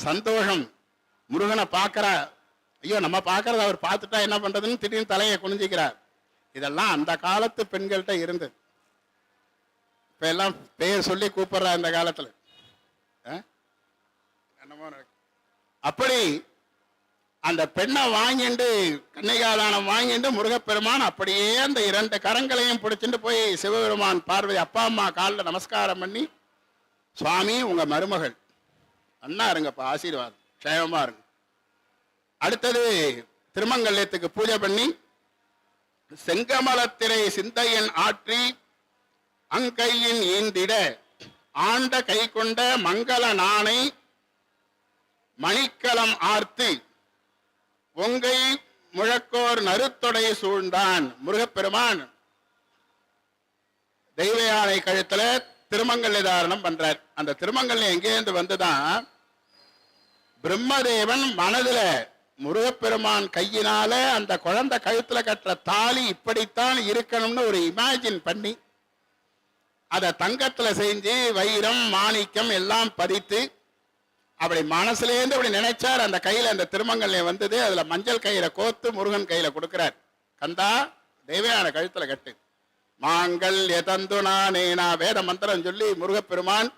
A: சந்தோஷம். முருகனை பார்க்கிறா. ஐயோ நம்ம பார்க்கறத அவர் பார்த்துட்டா என்ன பண்றதுன்னு திடீர்னு தலையை குனிஞ்சிக்கிறார். இதெல்லாம் அந்த காலத்து பெண்கள்கிட்ட இருந்தது. இப்ப எல்லாம் பெயர் சொல்லி கூப்பிடுறா இந்த காலத்துல. அப்படி அந்த பெண்ணை வாங்கிட்டு கன்னிகாதானம் வாங்கிட்டு முருகப்பெருமான் அப்படியே அந்த 2 கரங்களையும் பிடிச்சிட்டு போய் சிவபெருமான் பார்வதி அப்பா அம்மா காலில் நமஸ்காரம் பண்ணி, சுவாமி உங்க மருமகள் அண்ணா இருங்கப்பா, ஆசீர்வாதம், க்ஷேமமா இருங்க. அடுத்தது திருமங்கல்யத்துக்கு பூஜை பண்ணி செங்கமலத்திரை சிந்தையன் ஆற்றி அங்கையின் ஈந்திட ஆண்ட கை கொண்ட மங்கள நாணை மணிக்கலம் ஆர்த்து ஒங்கை முழக்கோர் நறுத்தொடை சூழ்ந்தான். முருகப்பெருமான் தெய்வ யானை கழுத்துல திருமங்கல்ய தாரணம் பண்றார். அந்த திருமங்கல்யம் எங்கேருந்து வந்துதான் பிரம்மதேவன் மனதுல முருகப்பெருமான் கையினால அந்த குழந்தை கழுத்துல கட்டுற தாலி இப்படித்தான் இருக்கணும்னு ஒரு இமேஜின் பண்ணி அதை தங்கத்துல செஞ்சு வைரம் மாணிக்கம் எல்லாம் பதித்து அப்படி மனசுலேருந்து அப்படி நினைச்சார். அந்த கையில அந்த திருமங்கல்யம் வந்தது. அதுல மஞ்சள் கையில கோத்து முருகன் கையில கொடுக்கிறார். கந்தா தேவையான கழுத்துல கட்டு மாங்கல்ய தந்து நானேனா வேத மந்திரம் சொல்லி முருகப்பெருமான்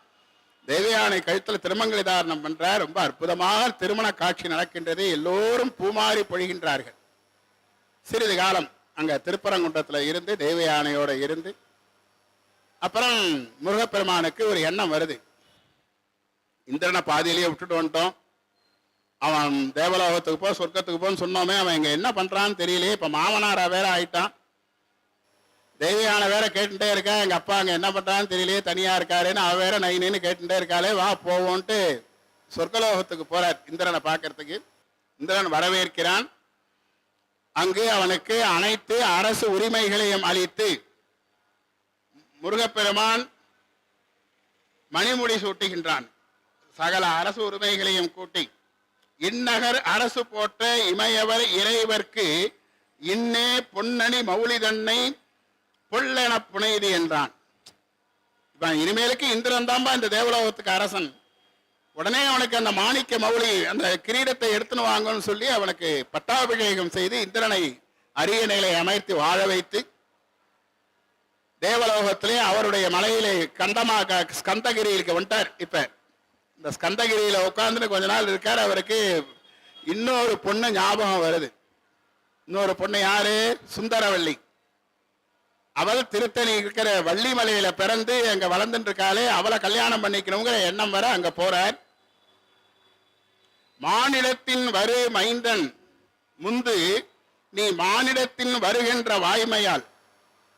A: தேவயானை கழுத்துல திருமங்கல தாரணம் பண்றார். ரொம்ப அற்புதமாக திருமண காட்சி நடக்கின்றது. எல்லோரும் பூமாறி பொழிகின்றார்கள். சிறிது காலம் அங்க திருப்பரங்குன்றத்துல இருந்து தேவயானையோட இருந்து அப்புறம் முருகப்பெருமானுக்கு ஒரு எண்ணம் வருது. இந்திரனை பாதியிலேயே விட்டுட்டு வந்துட்டோம். அவன் தேவலோகத்துக்கு போ சொர்க்கத்துக்கு போன்னு சொன்னோமே, அவன் இங்க என்ன பண்றான்னு தெரியலையே. இப்ப மாமனாரா வேற ஆயிட்டான். தெய்வயான வேற கேட்டுட்டே இருக்கா, எங்க அப்பா அங்க என்ன பண்றான்னு தெரியலையே, தனியா இருக்காருன்னு அவ வேற நைனு கேட்டுட்டே இருக்காளே, வா போவோன்ட்டு சொர்க்கலோகத்துக்கு போறார் இந்திரனை பார்க்கறதுக்கு. இந்திரன் வரவேற்கிறான். அங்கு அவனுக்கு அனைத்து அரசு உரிமைகளையும் அளித்து முருகப்பெருமான் மணிமுடி சூட்டுகின்றான். சகல அரசு உரிமைகளையும் கூட்டி இந்நகர் அரசு போற்ற இமையவர் இறைவர்க்கு இன்னே பொன்னணி மௌலிதன்னை பொல்லென புனைது என்றான். இப்ப இனிமேலுக்கு இந்திரன் தான்பா இந்த தேவலோகத்துக்கு அரசன். உடனே அவனுக்கு அந்த மாணிக்க மௌலி அந்த கிரீடத்தை எடுத்துன்னு வாங்கன்னு சொல்லி அவனுக்கு பட்டாபிஷேகம் செய்து இந்திரனை அரிய நிலை அமைத்து வாழ வைத்து தேவலோகத்திலே அவருடைய மலையிலே ஸ்கந்தகிரிக்கு வந்துட்டார். இப்ப இந்த ஸ்கந்தகிரியில உட்கார்ந்து கொஞ்ச நாள் இருக்கார். அவருக்கு இன்னொரு பொண்ணு ஞாபகம் வருது. இன்னொரு பொண்ணு யாரு? சுந்தரவள்ளி. அவள் திருத்தணி இருக்கிற வள்ளி மலையில பிறந்து அங்க வளர்ந்துட்டு இருக்காளே, அவளை கல்யாணம் பண்ணிக்கணுங்கிற எண்ணம் வர அங்க போறார். மானிடத்தின் வரு மைந்தன் முந்து நீ மானிடத்தின் வருகின்ற வாய்மையால்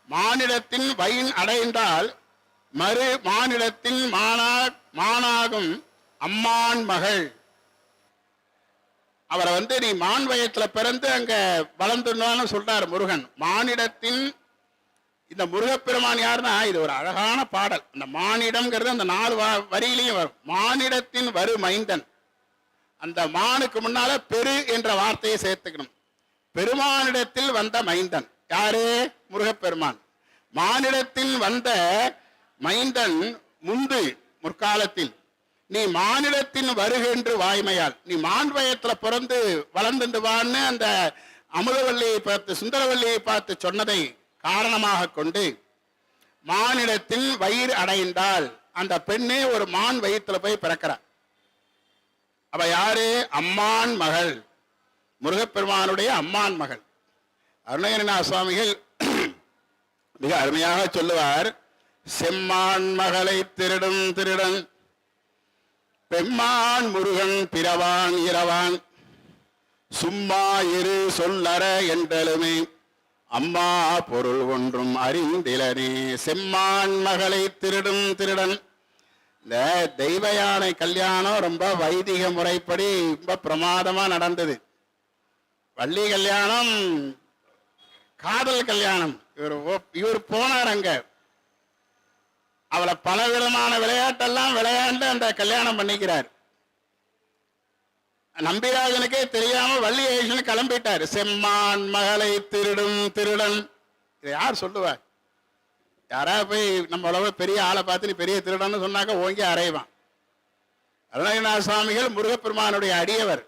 A: மானிடத்தின் வயின் அடைந்தால் மறு மானிடத்தின் மானாகும் அம்மான் மகள். அவரை நீ மான் வயத்துல பிறந்து அங்க வளர்ந்துன்னு சொல்றார் முருகன். மானிடத்தின் இந்த முருகப்பெருமான் யாருன்னா, இது ஒரு அழகான பாடல். இந்த மானிடம்ங்கிறது அந்த 4 வரியிலையும் வரும். மானிடத்தின் வரு மைந்தன். அந்த மானுக்கு முன்னால பெரு என்ற வார்த்தையை சேர்த்துக்கணும். பெருமானிடத்தில் வந்த மைந்தன் யாரு? முருகப்பெருமான். மானிடத்தில் வந்த மைந்தன் முற்காலத்தில் நீ மானிடத்தின் வருகின்ற வாய்மையால், நீ மான் வயத்துல பிறந்து வளர்ந்து வான்னு அந்த அமுதவல்லியை பார்த்து சுந்தரவல்லியை பார்த்து சொன்னதை காரணமாக கொண்டு மானிடத்தின் வயிறு அடைந்தால் அந்த பெண்ணே ஒரு மான் வயிற்றுல போய் பிறக்கிறார். அவ யாரு? அம்மான் மகள், முருகப்பெருமானுடைய அம்மான் மகள். அருணகிரிநாத சுவாமிகள் மிக அருமையாக சொல்லுவார். செம்மான் மகளை திருடும் திருடன் பெம்மான் முருகன் பிறவான் இரவான் சும்மா இரு சொல்லற என்றலுமே அம்மா பொருள் ஒன்றும் அறிந்திலனே. செம்மான் மகளை திருடும் திருடன். இந்த தெய்வ யானை கல்யாணம் ரொம்ப வைதிக முறைப்படி ரொம்ப பிரமாதமா நடந்தது. வள்ளி கல்யாணம் காதல் கல்யாணம். இவர் போனார் அங்க. அவளை பல விதமான விளையாட்டெல்லாம் விளையாண்டு அந்த கல்யாணம் பண்ணிக்கிறார். நம்பிராஜனுக்கே தெரியாம வள்ளி ஐஷன் கிளம்பிட்டார். செம்மான் மகளை திருடும் திருடன். இதை யார் சொல்லுவார்? யாரா போய் நம்ம பெரிய ஆளை பார்த்து நீ பெரிய திருடன்னு சொன்னாக்க ஓங்கி அறைவான். அருணகிரிநாத சுவாமிகள் முருகப்பெருமானுடைய அடியவர்.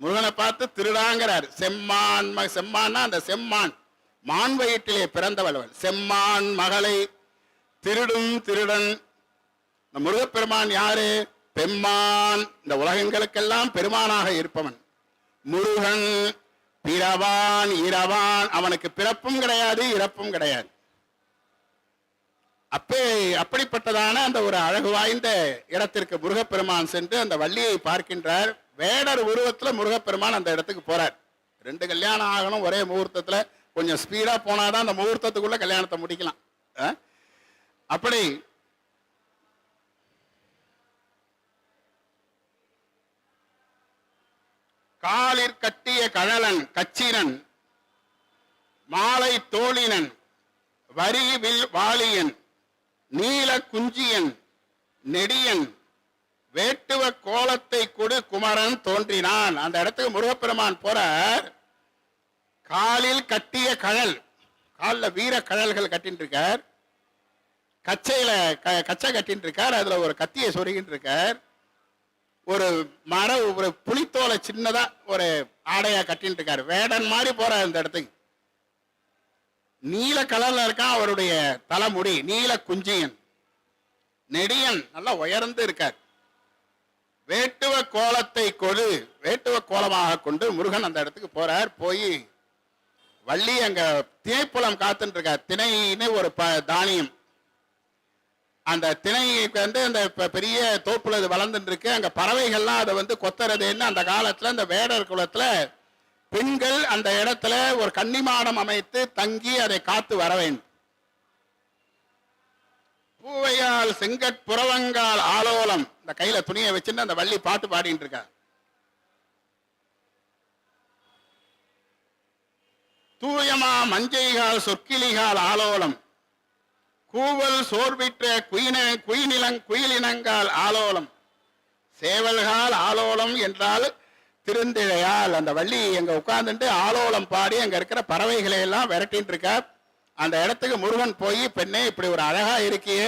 A: முருகனை பார்த்து திருடாங்கிறார். செம்மான்னா அந்த செம்மான் மான் வயிற்றிலே பிறந்தவள். செம்மான் மகளை திருடும் திருடன். இந்த முருகப்பெருமான் யாரு? பெம்மான். இந்த உலகங்களுக்கெல்லாம் பெருமானாக இருப்பவன் முருகன். பிறவான் இரவான். அவனுக்கு பிறப்பும் கிடையாது இறப்பும் கிடையாது. அப்படிப்பட்டதான அந்த ஒரு அழகு வாய்ந்த இடத்திற்கு முருகப்பெருமான் சென்று அந்த வள்ளியை பார்க்கின்றார். வேடர் உருவத்துல முருகப்பெருமான் அந்த இடத்துக்கு போறார். 2 கல்யாணம் ஆகணும் ஒரே முகூர்த்தத்துல. கொஞ்சம் ஸ்பீடா போனாதான் அந்த முகூர்த்தத்துக்குள்ள கல்யாணத்தை முடிக்கலாம். அப்படி காலிற் கட்டிய கழலன் கச்சிரன் மாலை தோழினன் வரிவில் வாலியன் நீல குஞ்சியன் நெடியன் வேட்டுவ கோலத்தை கொடு குமரன் தோன்றினான். அந்த இடத்துக்கு முருகப்பெருமான் போறார். காலில் கட்டிய கழல், காலில் வீர கழல்கள் கட்டின்னு இருக்கார். கச்சையில கச்சை கட்டின்னு இருக்கார். அதுல ஒரு கத்தியை சொருகின்னு இருக்கார். ஒரு ஒரு புலித்தோலை சின்னதா ஒரு ஆடையா கட்டின்னு இருக்காரு. வேடன் மாதிரி போறார் இந்த இடத்துக்கு. நீல கலர்ல இருக்கான் அவருடைய தலைமுடி. நீல குஞ்சியன் நெடியன் நல்லா உயர்ந்து இருக்கார். வேட்டுவ கோலத்தை கொடு, வேட்டுவ கோலமாக கொண்டு முருகன் அந்த இடத்துக்கு போறார். போய் வள்ளி அங்க திணைப்புலம் காத்துட்டு இருக்கார். திணைன்னு ஒரு தானியம். அந்த திணைக்கு அந்த பெரிய தோப்புல இது வளர்ந்துட்டு இருக்கு. அங்க பறவைகள்லாம் அதை கொத்துறதுன்னு அந்த காலத்துல அந்த வேடர் குலத்துல பெண்கள் அந்த இடத்துல ஒரு கன்னிமாடம் அமைத்து தங்கி அதை காத்து வர வேண்டும். பூவையால் செங்கட் புறவங்கால் ஆலோலம். இந்த கையில துணியை வச்சுட்டு அந்த வள்ளி பாட்டு பாடிட்டு இருக்கா. தூயமா மஞ்சைகால் சொற்கிளிகால் ஆலோலம் கூவல் சோர்விற்ற குயிலினங்கால் ஆலோலம் சேவல்கால் ஆலோலம் என்றால் திருந்திழையால். அந்த வள்ளி எங்க உட்கார்ந்துட்டு ஆலோலம் பாடி அங்க இருக்கிற பறவைகளை எல்லாம் விரட்டின்னு இருக்கார். அந்த இடத்துக்கு முருகன் போய், பெண்ணே இப்படி ஒரு அழகா இருக்கியே,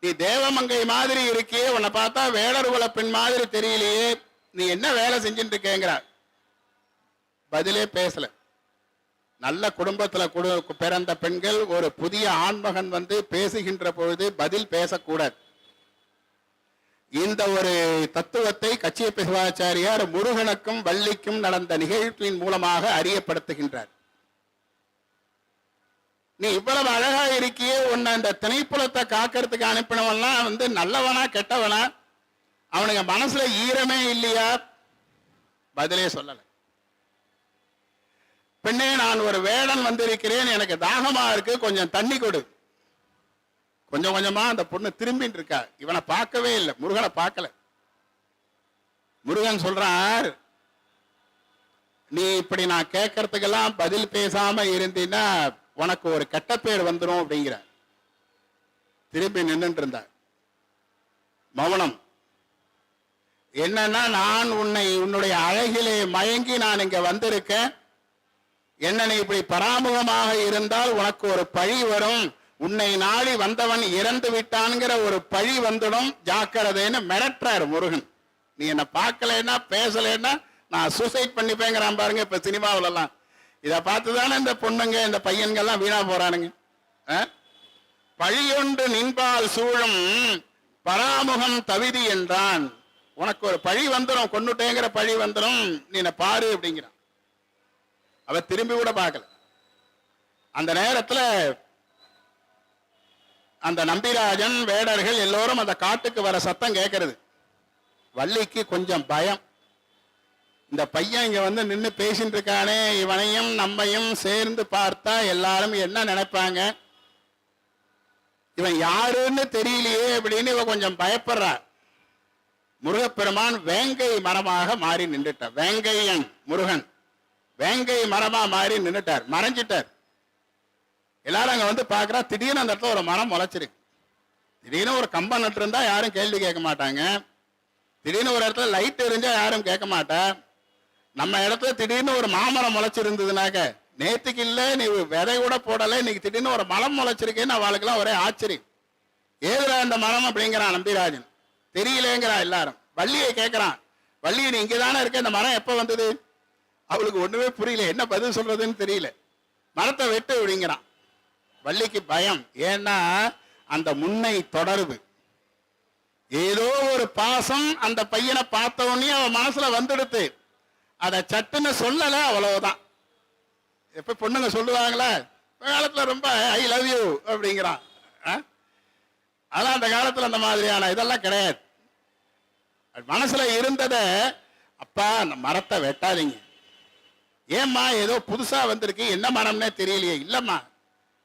A: நீ தேவமங்கை மாதிரி இருக்கியே, உன்னை பார்த்தா வேடர் குல பெண் மாதிரி தெரியலையே, நீ என்ன வேலை செஞ்சுட்டு இருக்கேங்கிறார். பதிலே பேசல. நல்ல குடும்பத்துல பிறந்த பெண்கள் ஒரு புதிய ஆண்மகன் பேசுகின்ற பொழுது பதில் பேசக்கூடாது. இந்த ஒரு தத்துவத்தை கச்சியப்ப சிவாச்சாரியார் முருகனுக்கும் வள்ளிக்கும் நடந்த நிகழ்ச்சியின் மூலமாக அறியப்படுத்துகின்றார். நீ இவ்வளவு அழகா இருக்கியே, உன்னை அந்த திணைப்புலத்தை காக்கிறதுக்கு அனுப்பினவெல்லாம் நல்லவனா கெட்டவனா, அவனுங்க மனசுல ஈரமே இல்லையா? பதிலே சொல்லல. பெண்ணே, நான் ஒரு வேடன் வந்திருக்கிறேன், எனக்கு தாகமா இருக்கு, கொஞ்சம் தண்ணி கொடு. கொஞ்சம் கொஞ்சமா அந்த பொண்ணு திரும்பிட்டு இருக்கா. இவனை பார்க்கவே இல்லை, முருகனை பார்க்கல. முருகன் சொல்றார், நீ இப்படி நான் கேட்கறதுக்கெல்லாம் பதில் பேசாம இருந்தீன்னா உனக்கு ஒரு கெட்ட பேர் வந்துடும் அப்படிங்கிற. திரும்பி நின்று இருந்தார், மௌனம். என்னன்னா, நான் உன்னுடைய அழகிலே மயங்கி நான் இங்க வந்திருக்கேன். என்ன நீ இப்படி பராமுகமாக இருந்தால் உனக்கு ஒரு பழி வரும். உன்னை நாடி வந்தவன் இறந்து விட்டான்ங்கிற ஒரு பழி வந்துடும், ஜாக்கிரதைன்னு மிரட்டுறாரு முருகன். நீ என்ன பார்க்கலன்னா பேசலன்னா நான் சூசைட் பண்ணிப்பேங்கிறான் பாருங்க. இப்ப சினிமாவில எல்லாம் இதை பார்த்துதானே இந்த பொண்ணுங்க இந்த பையன்கள்லாம் வீணா போறானுங்க. பழியொன்று நின்பால் சூழும் பராமுகம் தவிதி என்றான். உனக்கு ஒரு பழி வந்துடும், கொண்டுட்டேங்கிற பழி வந்துடும், நீ என்ன பாரு அப்படிங்கிறான். அவ திரும்பி கூட பார்க்கல. அந்த நேரத்துல அந்த நம்பிராஜன் வேடர்கள் எல்லோரும் அந்த காட்டுக்கு வர சத்தம் கேட்கறது. வள்ளிக்கு கொஞ்சம் பயம். இந்த பையன் இங்க வந்து நின்று பேசிட்டு இருக்கானே, இவனையும் நம்மையும் சேர்ந்து பார்த்தா எல்லாரும் என்ன நினைப்பாங்க, இவன் யாருன்னு தெரியலையே அப்படின்னு இவ கொஞ்சம் பயப்படுறா. முருகப்பெருமான் வேங்கை மரமாக மாறி நின்றுட்டார். வேங்கையன் முருகன் வேங்கை மரமா மாறி நின்றுட்டார், மறைஞ்சிட்டார். எல்லாரும் அங்க வந்து பாக்குறா. திடீர்னு அந்த இடத்துல ஒரு மரம் முளைச்சிருக்கு. திடீர்னு ஒரு கம்பம் நட்டு இருந்தா யாரும் கேள்வி கேட்க மாட்டாங்க. திடீர்னு ஒரு இடத்துல லைட் எரிஞ்சா யாரும் கேட்க மாட்டா. நம்ம இடத்துல திடீர்னு ஒரு மாமரம் முளைச்சிருந்ததுனாக்க, நேத்துக்கு இல்ல நீ விதை கூட போடல, இன்னைக்கு திடீர்னு ஒரு மரம் முளைச்சிருக்கேன்னு அவளுக்கெல்லாம் ஒரே ஆச்சரியம். ஏதுடா இந்த மரம் அப்படிங்கிறான் நம்பிராஜன். தெரியலேங்கிறான் எல்லாரும். வள்ளியை கேட்கிறான், வள்ளி நீ இங்கதானே இருக்க, இந்த மரம் எப்ப வந்தது? அவளுக்கு ஒண்ணுமே புரியல, என்ன பதில் சொல்றதுன்னு தெரியல. மரத்தை வெட்டு அப்படிங்கிறான். வள்ளிக்கு பயம். ஏன்னா அந்த முன்னை தொடர்பு, ஏதோ ஒரு பாசம் அந்த பையனை பார்த்த உடனே அவன் மனசுல வந்துடுத்து. அதை சட்டுன்னு சொல்லல, அவ்வளவுதான். எப்ப பொண்ணுங்க சொல்லுவாங்களா காலத்துல ரொம்ப ஐ லவ் யூ அப்படிங்கிறான். அதான் அந்த காலத்துல அந்த மாதிரியான இதெல்லாம் கிடையாது. மனசுல இருந்தத, அப்பா அந்த மரத்தை வெட்டாதீங்க. ஏம்மா ஏதோ புதுசா வந்திருக்கு, என்ன மரம்னே தெரியலையே. இல்லம்மா,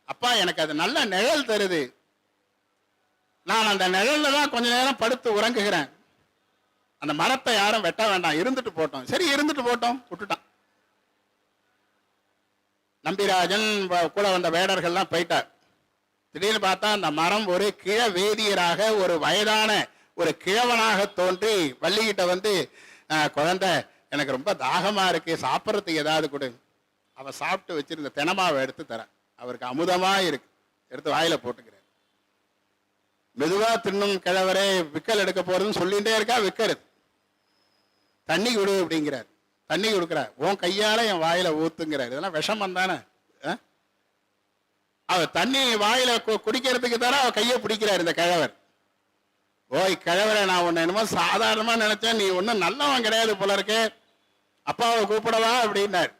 A: அப்பா எனக்கு அது நல்ல நிழல் தருது, நான் அந்த நிழல்ல தான் கொஞ்ச நேரம் படுத்து உறங்குகிறேன். அந்த மரத்தை யாரும் வெட்ட வேண்டாம், இருந்துட்டு போட்டோம். சரி இருந்துட்டு போட்டோம், விட்டுட்டான். நம்பிராஜன் கூட வந்த வேடர்கள்லாம் போயிட்டார். திடீர்னு பார்த்தா அந்த மரம் ஒரு கிழ வேதியராக, ஒரு வயதான ஒரு கிழவனாக தோன்றி வள்ளிகிட்ட வந்து, குழந்தை எனக்கு ரொம்ப தாகமா இருக்கு, சாப்பிட்றதுக்கு ஏதாவது கொடு. அவ சாப்பிட்டு வச்சிருந்த தெனமாவை எடுத்து தர, அவருக்கு அமுதமா இருக்கு, எடுத்து வாயில போட்டுக்கிறார். மெதுவா தின்னும் கிழவரே, விக்கல் எடுக்க போறதுன்னு சொல்லிட்டே இருக்கா. விக்கருது. தண்ணி கொடு அப்படிங்கிறார். தண்ணி கொடுக்கிறார். உன் கையால என் வாயில ஊத்துங்கிறார். இதெல்லாம் விஷமம் தானே. அவ தண்ணி வாயில குடிக்கிறதுக்கு தானே அவ கையை பிடிக்கிறார் இந்த கிழவர். ஓய் கிழவரை, நான் உன்னை என்னமோ சாதாரணமா நினைச்சேன், நீ ஒன்னும் நல்லவன் கிடையாது போல இருக்கு, அப்பாவை கூப்பிடவா அப்படின்னார்.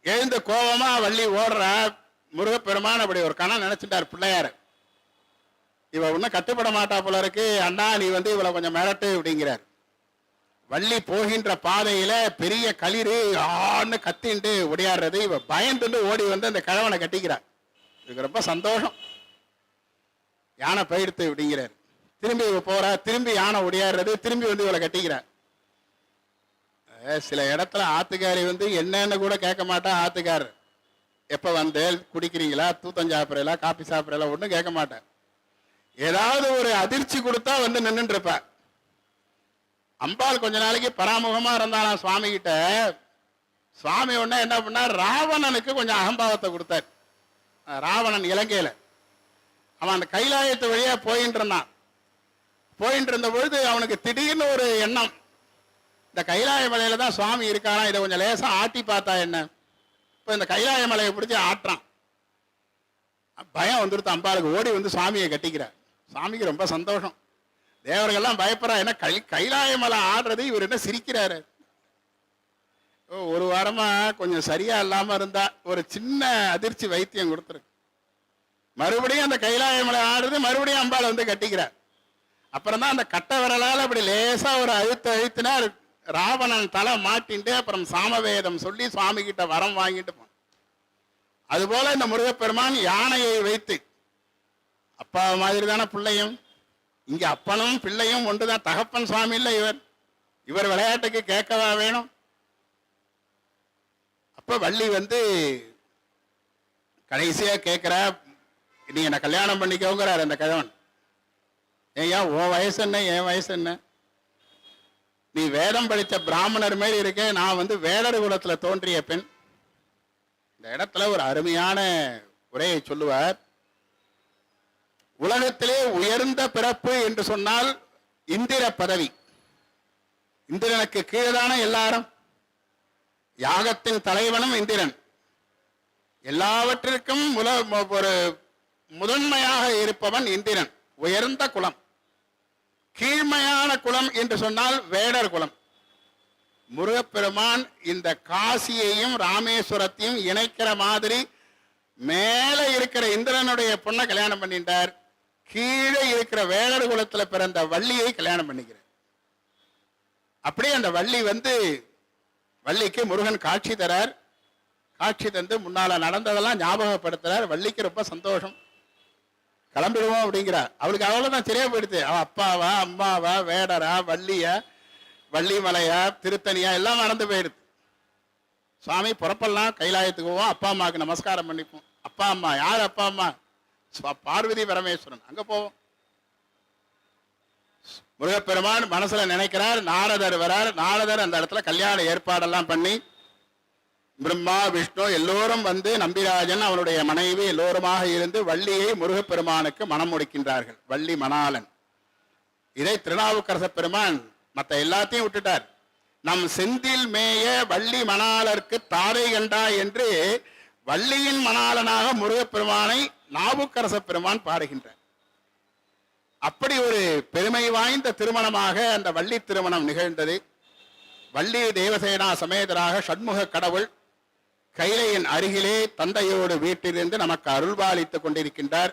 A: எழுந்த கோபமா வள்ளி ஓடுறா. முருகப்பெருமான் அப்படி ஒரு கணம் நினைச்சிட்டார் பிள்ளையாரு. இவ ஒன்னும் கட்டுப்பட மாட்டா போல இருக்கு, அண்ணா நீ வந்து இவளை கொஞ்சம் மிரட்டு அப்படிங்கிறார். வள்ளி போகின்ற பாதையில பெரிய களிறு ஆன்னு கத்திண்டு ஒடியாடுறது. இவ பயந்துட்டு ஓடி வந்து அந்த கிழவனை கட்டிக்கிறார். இதுக்கு ரொம்ப சந்தோஷம். யானை போயிடுத்து அப்படிங்கிறார். திரும்பி இவ போறா, திரும்பி யானை ஒடியாடுறது, திரும்பி வந்து இவளை கட்டிக்கிறார். சில இடத்துல ஆத்துக்காரி வந்து என்னன்னு கூட கேட்க மாட்டா. ஆத்துக்கார் எப்ப வந்து குடிக்கிறீங்களா, தூத்தம் சாப்பிடறீங்களா, காப்பி சாப்பிடறீங்களா, ஒன்றும் கேட்க மாட்டேன். ஏதாவது ஒரு அதிர்ச்சி கொடுத்தா வந்து நின்றுட்டு இருப்ப. அம்பாள் கொஞ்ச நாளைக்கு பராமுகமா இருந்தாலும் சுவாமி கிட்ட. சுவாமி ஒண்ணு என்ன பண்ணார், ராவணனுக்கு கொஞ்சம் அகம்பாவத்தை கொடுத்தார். ராவணன் இலங்கையில அவன் அந்த கைலாயத்து வழியா போயிட்டு இருந்தான். போயிட்டு இருந்த பொழுது அவனுக்கு திடீர்னு ஒரு எண்ணம், இந்த கைலாய மலையில தான் சுவாமி இருக்கானா, இதை கொஞ்சம் லேசா ஆட்டி பார்த்தா என்ன. இப்ப இந்த கைலாய மலையை பிடிச்சி ஆட்டுறான். பயம் வந்துருத்து அம்பாளுக்கு. ஓடி வந்து சுவாமியை கட்டிக்கிறார். சுவாமிக்கு ரொம்ப சந்தோஷம். தேவர்கள்லாம் பயப்படுறா, என்ன கைலாய மலை ஆடுறது, இவர் என்ன சிரிக்கிறாரு. ஒரு வாரமா கொஞ்சம் சரியா இல்லாம இருந்தா ஒரு சின்ன அதிர்ச்சி வைத்தியம் கொடுத்துருக்கு. மறுபடியும் அந்த கைலாய மலை ஆடுறது, மறுபடியும் அம்பாள் வந்து கட்டிக்கிறார். அப்புறம் தான் அந்த கட்ட விரலால் அப்படி லேசா ஒரு அழுத்தினார். ராவணன் தலை மாட்டின்ட்டு அப்புறம் சாமவேதம் சொல்லி சுவாமி கிட்ட வரம் வாங்கிட்டு போனான். அதுபோல இந்த முருகப்பெருமான் யானையை வைத்து, அப்பா மாதிரி தானே பிள்ளையும், இங்க அப்பனும் பிள்ளையும் ஒன்றுதான், தகப்பன் சுவாமி இல்லை இவர் விளையாட்டுக்கு கேட்கவா வேணும். அப்ப வள்ளி வந்து கடைசியா கேட்கிற, நீ என்ன கல்யாணம் பண்ணிக்கோங்கிறார் அந்த கிழவன். ஏய்யா உன் வயசு என்ன என் வயசு என்ன, நீ வேதம் படித்த பிராமணர் மாதிரி இருக்க, நான் வந்து வேடர் குலத்துல தோன்றிய பெண். இந்த இடத்துல ஒரு அருமையான உரையை சொல்லுவார். உலகத்திலே உயர்ந்த பிறப்பு என்று சொன்னால் இந்திர பதவி. இந்திரனுக்கு கீழதான எல்லாரும், யாகத்தின் தலைவனும் இந்திரன். எல்லாவற்றிற்கும் ஒரு முதன்மையாக இருப்பவன் இந்திரன். உயர்ந்த குலம். கீழ்மையான குலம் என்று சொன்னால் வேடர் குலம். முருகப்பெருமான் இந்த காசியையும் ராமேஸ்வரத்தையும் இணைக்கிற மாதிரி மேல இருக்கிற இந்திரனுடைய பொண்ணை கல்யாணம் பண்ணிட்டார், கீழே இருக்கிற வேடர் குலத்துல பிறந்த வள்ளியை கல்யாணம் பண்ணிக்கிறார். அப்படியே அந்த வள்ளி வந்து, வள்ளிக்கு முருகன் காட்சி தரார். காட்சி தந்து முன்னால நடந்ததெல்லாம் ஞாபகப்படுத்துறார். வள்ளிக்கு ரொம்ப சந்தோஷம். கிளம்பிடுவோம் அப்படிங்கிறார். அவளுக்கு அவ்வளவுதான் சரியா போயிடுது. அவ அப்பாவா அம்மாவா வேடரா வள்ளியா வள்ளிமலையா திருத்தணியா எல்லாம் நடந்து போயிடுது. சுவாமி புறப்படலாம், கைலாயத்துக்கு போவோம், அப்பா அம்மாவுக்கு நமஸ்காரம் பண்ணிப்போம். அப்பா அம்மா யார்? அப்பா அம்மா பார்வதி பரமேஸ்வரன். அங்க போவோம். முருகப்பெருமான் மனசுல நினைக்கிறார். நாரதர் வரார். நாரதர் அந்த இடத்துல கல்யாண ஏற்பாடெல்லாம் பண்ணி, பிரம்மா விஷ்ணு எல்லோரும் வந்து, நம்பிராஜன் அவனுடைய மனைவி எல்லோருமாக இருந்து வள்ளியை முருகப்பெருமானுக்கு மனம் முடிக்கின்றார்கள். வள்ளி மணாளன். இதை திருநாவுக்கரச பெருமான் மற்ற எல்லாத்தையும் விட்டுட்டார். நம் செந்தில் மேய வள்ளி மணாளருக்கு தாரை கண்டா என்று வள்ளியின் மணாளனாக முருகப்பெருமானை நாவுக்கரச பெருமான் பாடுகின்றார். அப்படி ஒரு பெருமை வாய்ந்த திருமணமாக அந்த வள்ளி திருமணம் நிகழ்ந்தது. வள்ளி தேவசேனா சமேதராக சண்முக கடவுள் கைலையின் அருகிலே தந்தையோடு வீட்டிலிருந்து நமக்கு அருள்பாலித்துக் கொண்டிருக்கின்றார்.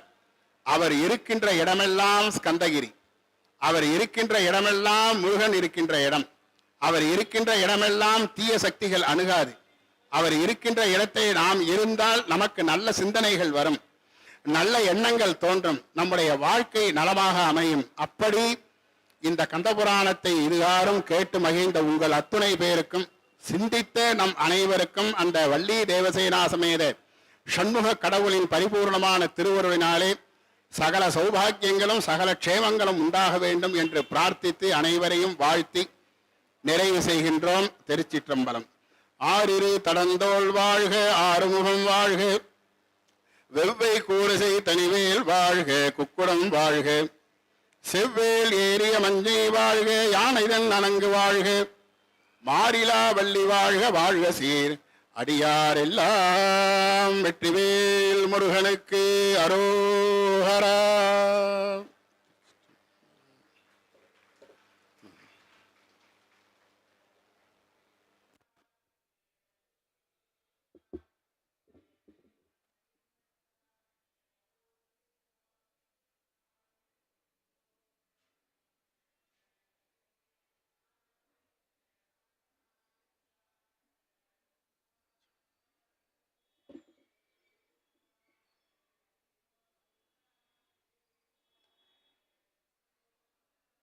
A: அவர் இருக்கின்ற இடமெல்லாம் ஸ்கந்தகிரி. அவர் இருக்கின்ற இடமெல்லாம் முருகன் இருக்கின்ற இடம். அவர் இருக்கின்ற இடமெல்லாம் தீய சக்திகள் அணுகாது. அவர் இருக்கின்ற இடத்தை நாம் இருந்தால் நமக்கு நல்ல சிந்தனைகள் வரும், நல்ல எண்ணங்கள் தோன்றும், நம்முடைய வாழ்க்கை நலமாக அமையும். அப்படி இந்த கந்தபுராணத்தை இதுகாரும் கேட்டு மகிழ்ந்த உங்கள் அத்துணை பேருக்கும், சிந்தித்த நம் அனைவருக்கும் அந்த வள்ளி தேவசேனா சமேத சண்முக கடவுளின் பரிபூர்ணமான திருவருளினாலே சகல சௌபாக்கியங்களும் சகல க்ஷேமங்களும் உண்டாக வேண்டும் என்று பிரார்த்தித்து அனைவரையும் வாழ்த்தி நிறைவு செய்கின்றோம். திருச்சிற்றம்பலம். ஆறிரு தடந்தோள் வாழ்க, ஆறுமுகம் வாழ்க, வெவ்வை கூறுசை தனிவேல் வாழ்க, குக்குடம் வாழ்க, செவ்வேல் ஏறிய மஞ்சை வாழ்க, யானைதன் அணங்கு வாழ்க, மாறிலா வள்ளி வாழ்க, வாழ்க சீர் அடியார் எல்லாம் வெற்றிவேல் முருகனுக்கு அரோஹரா.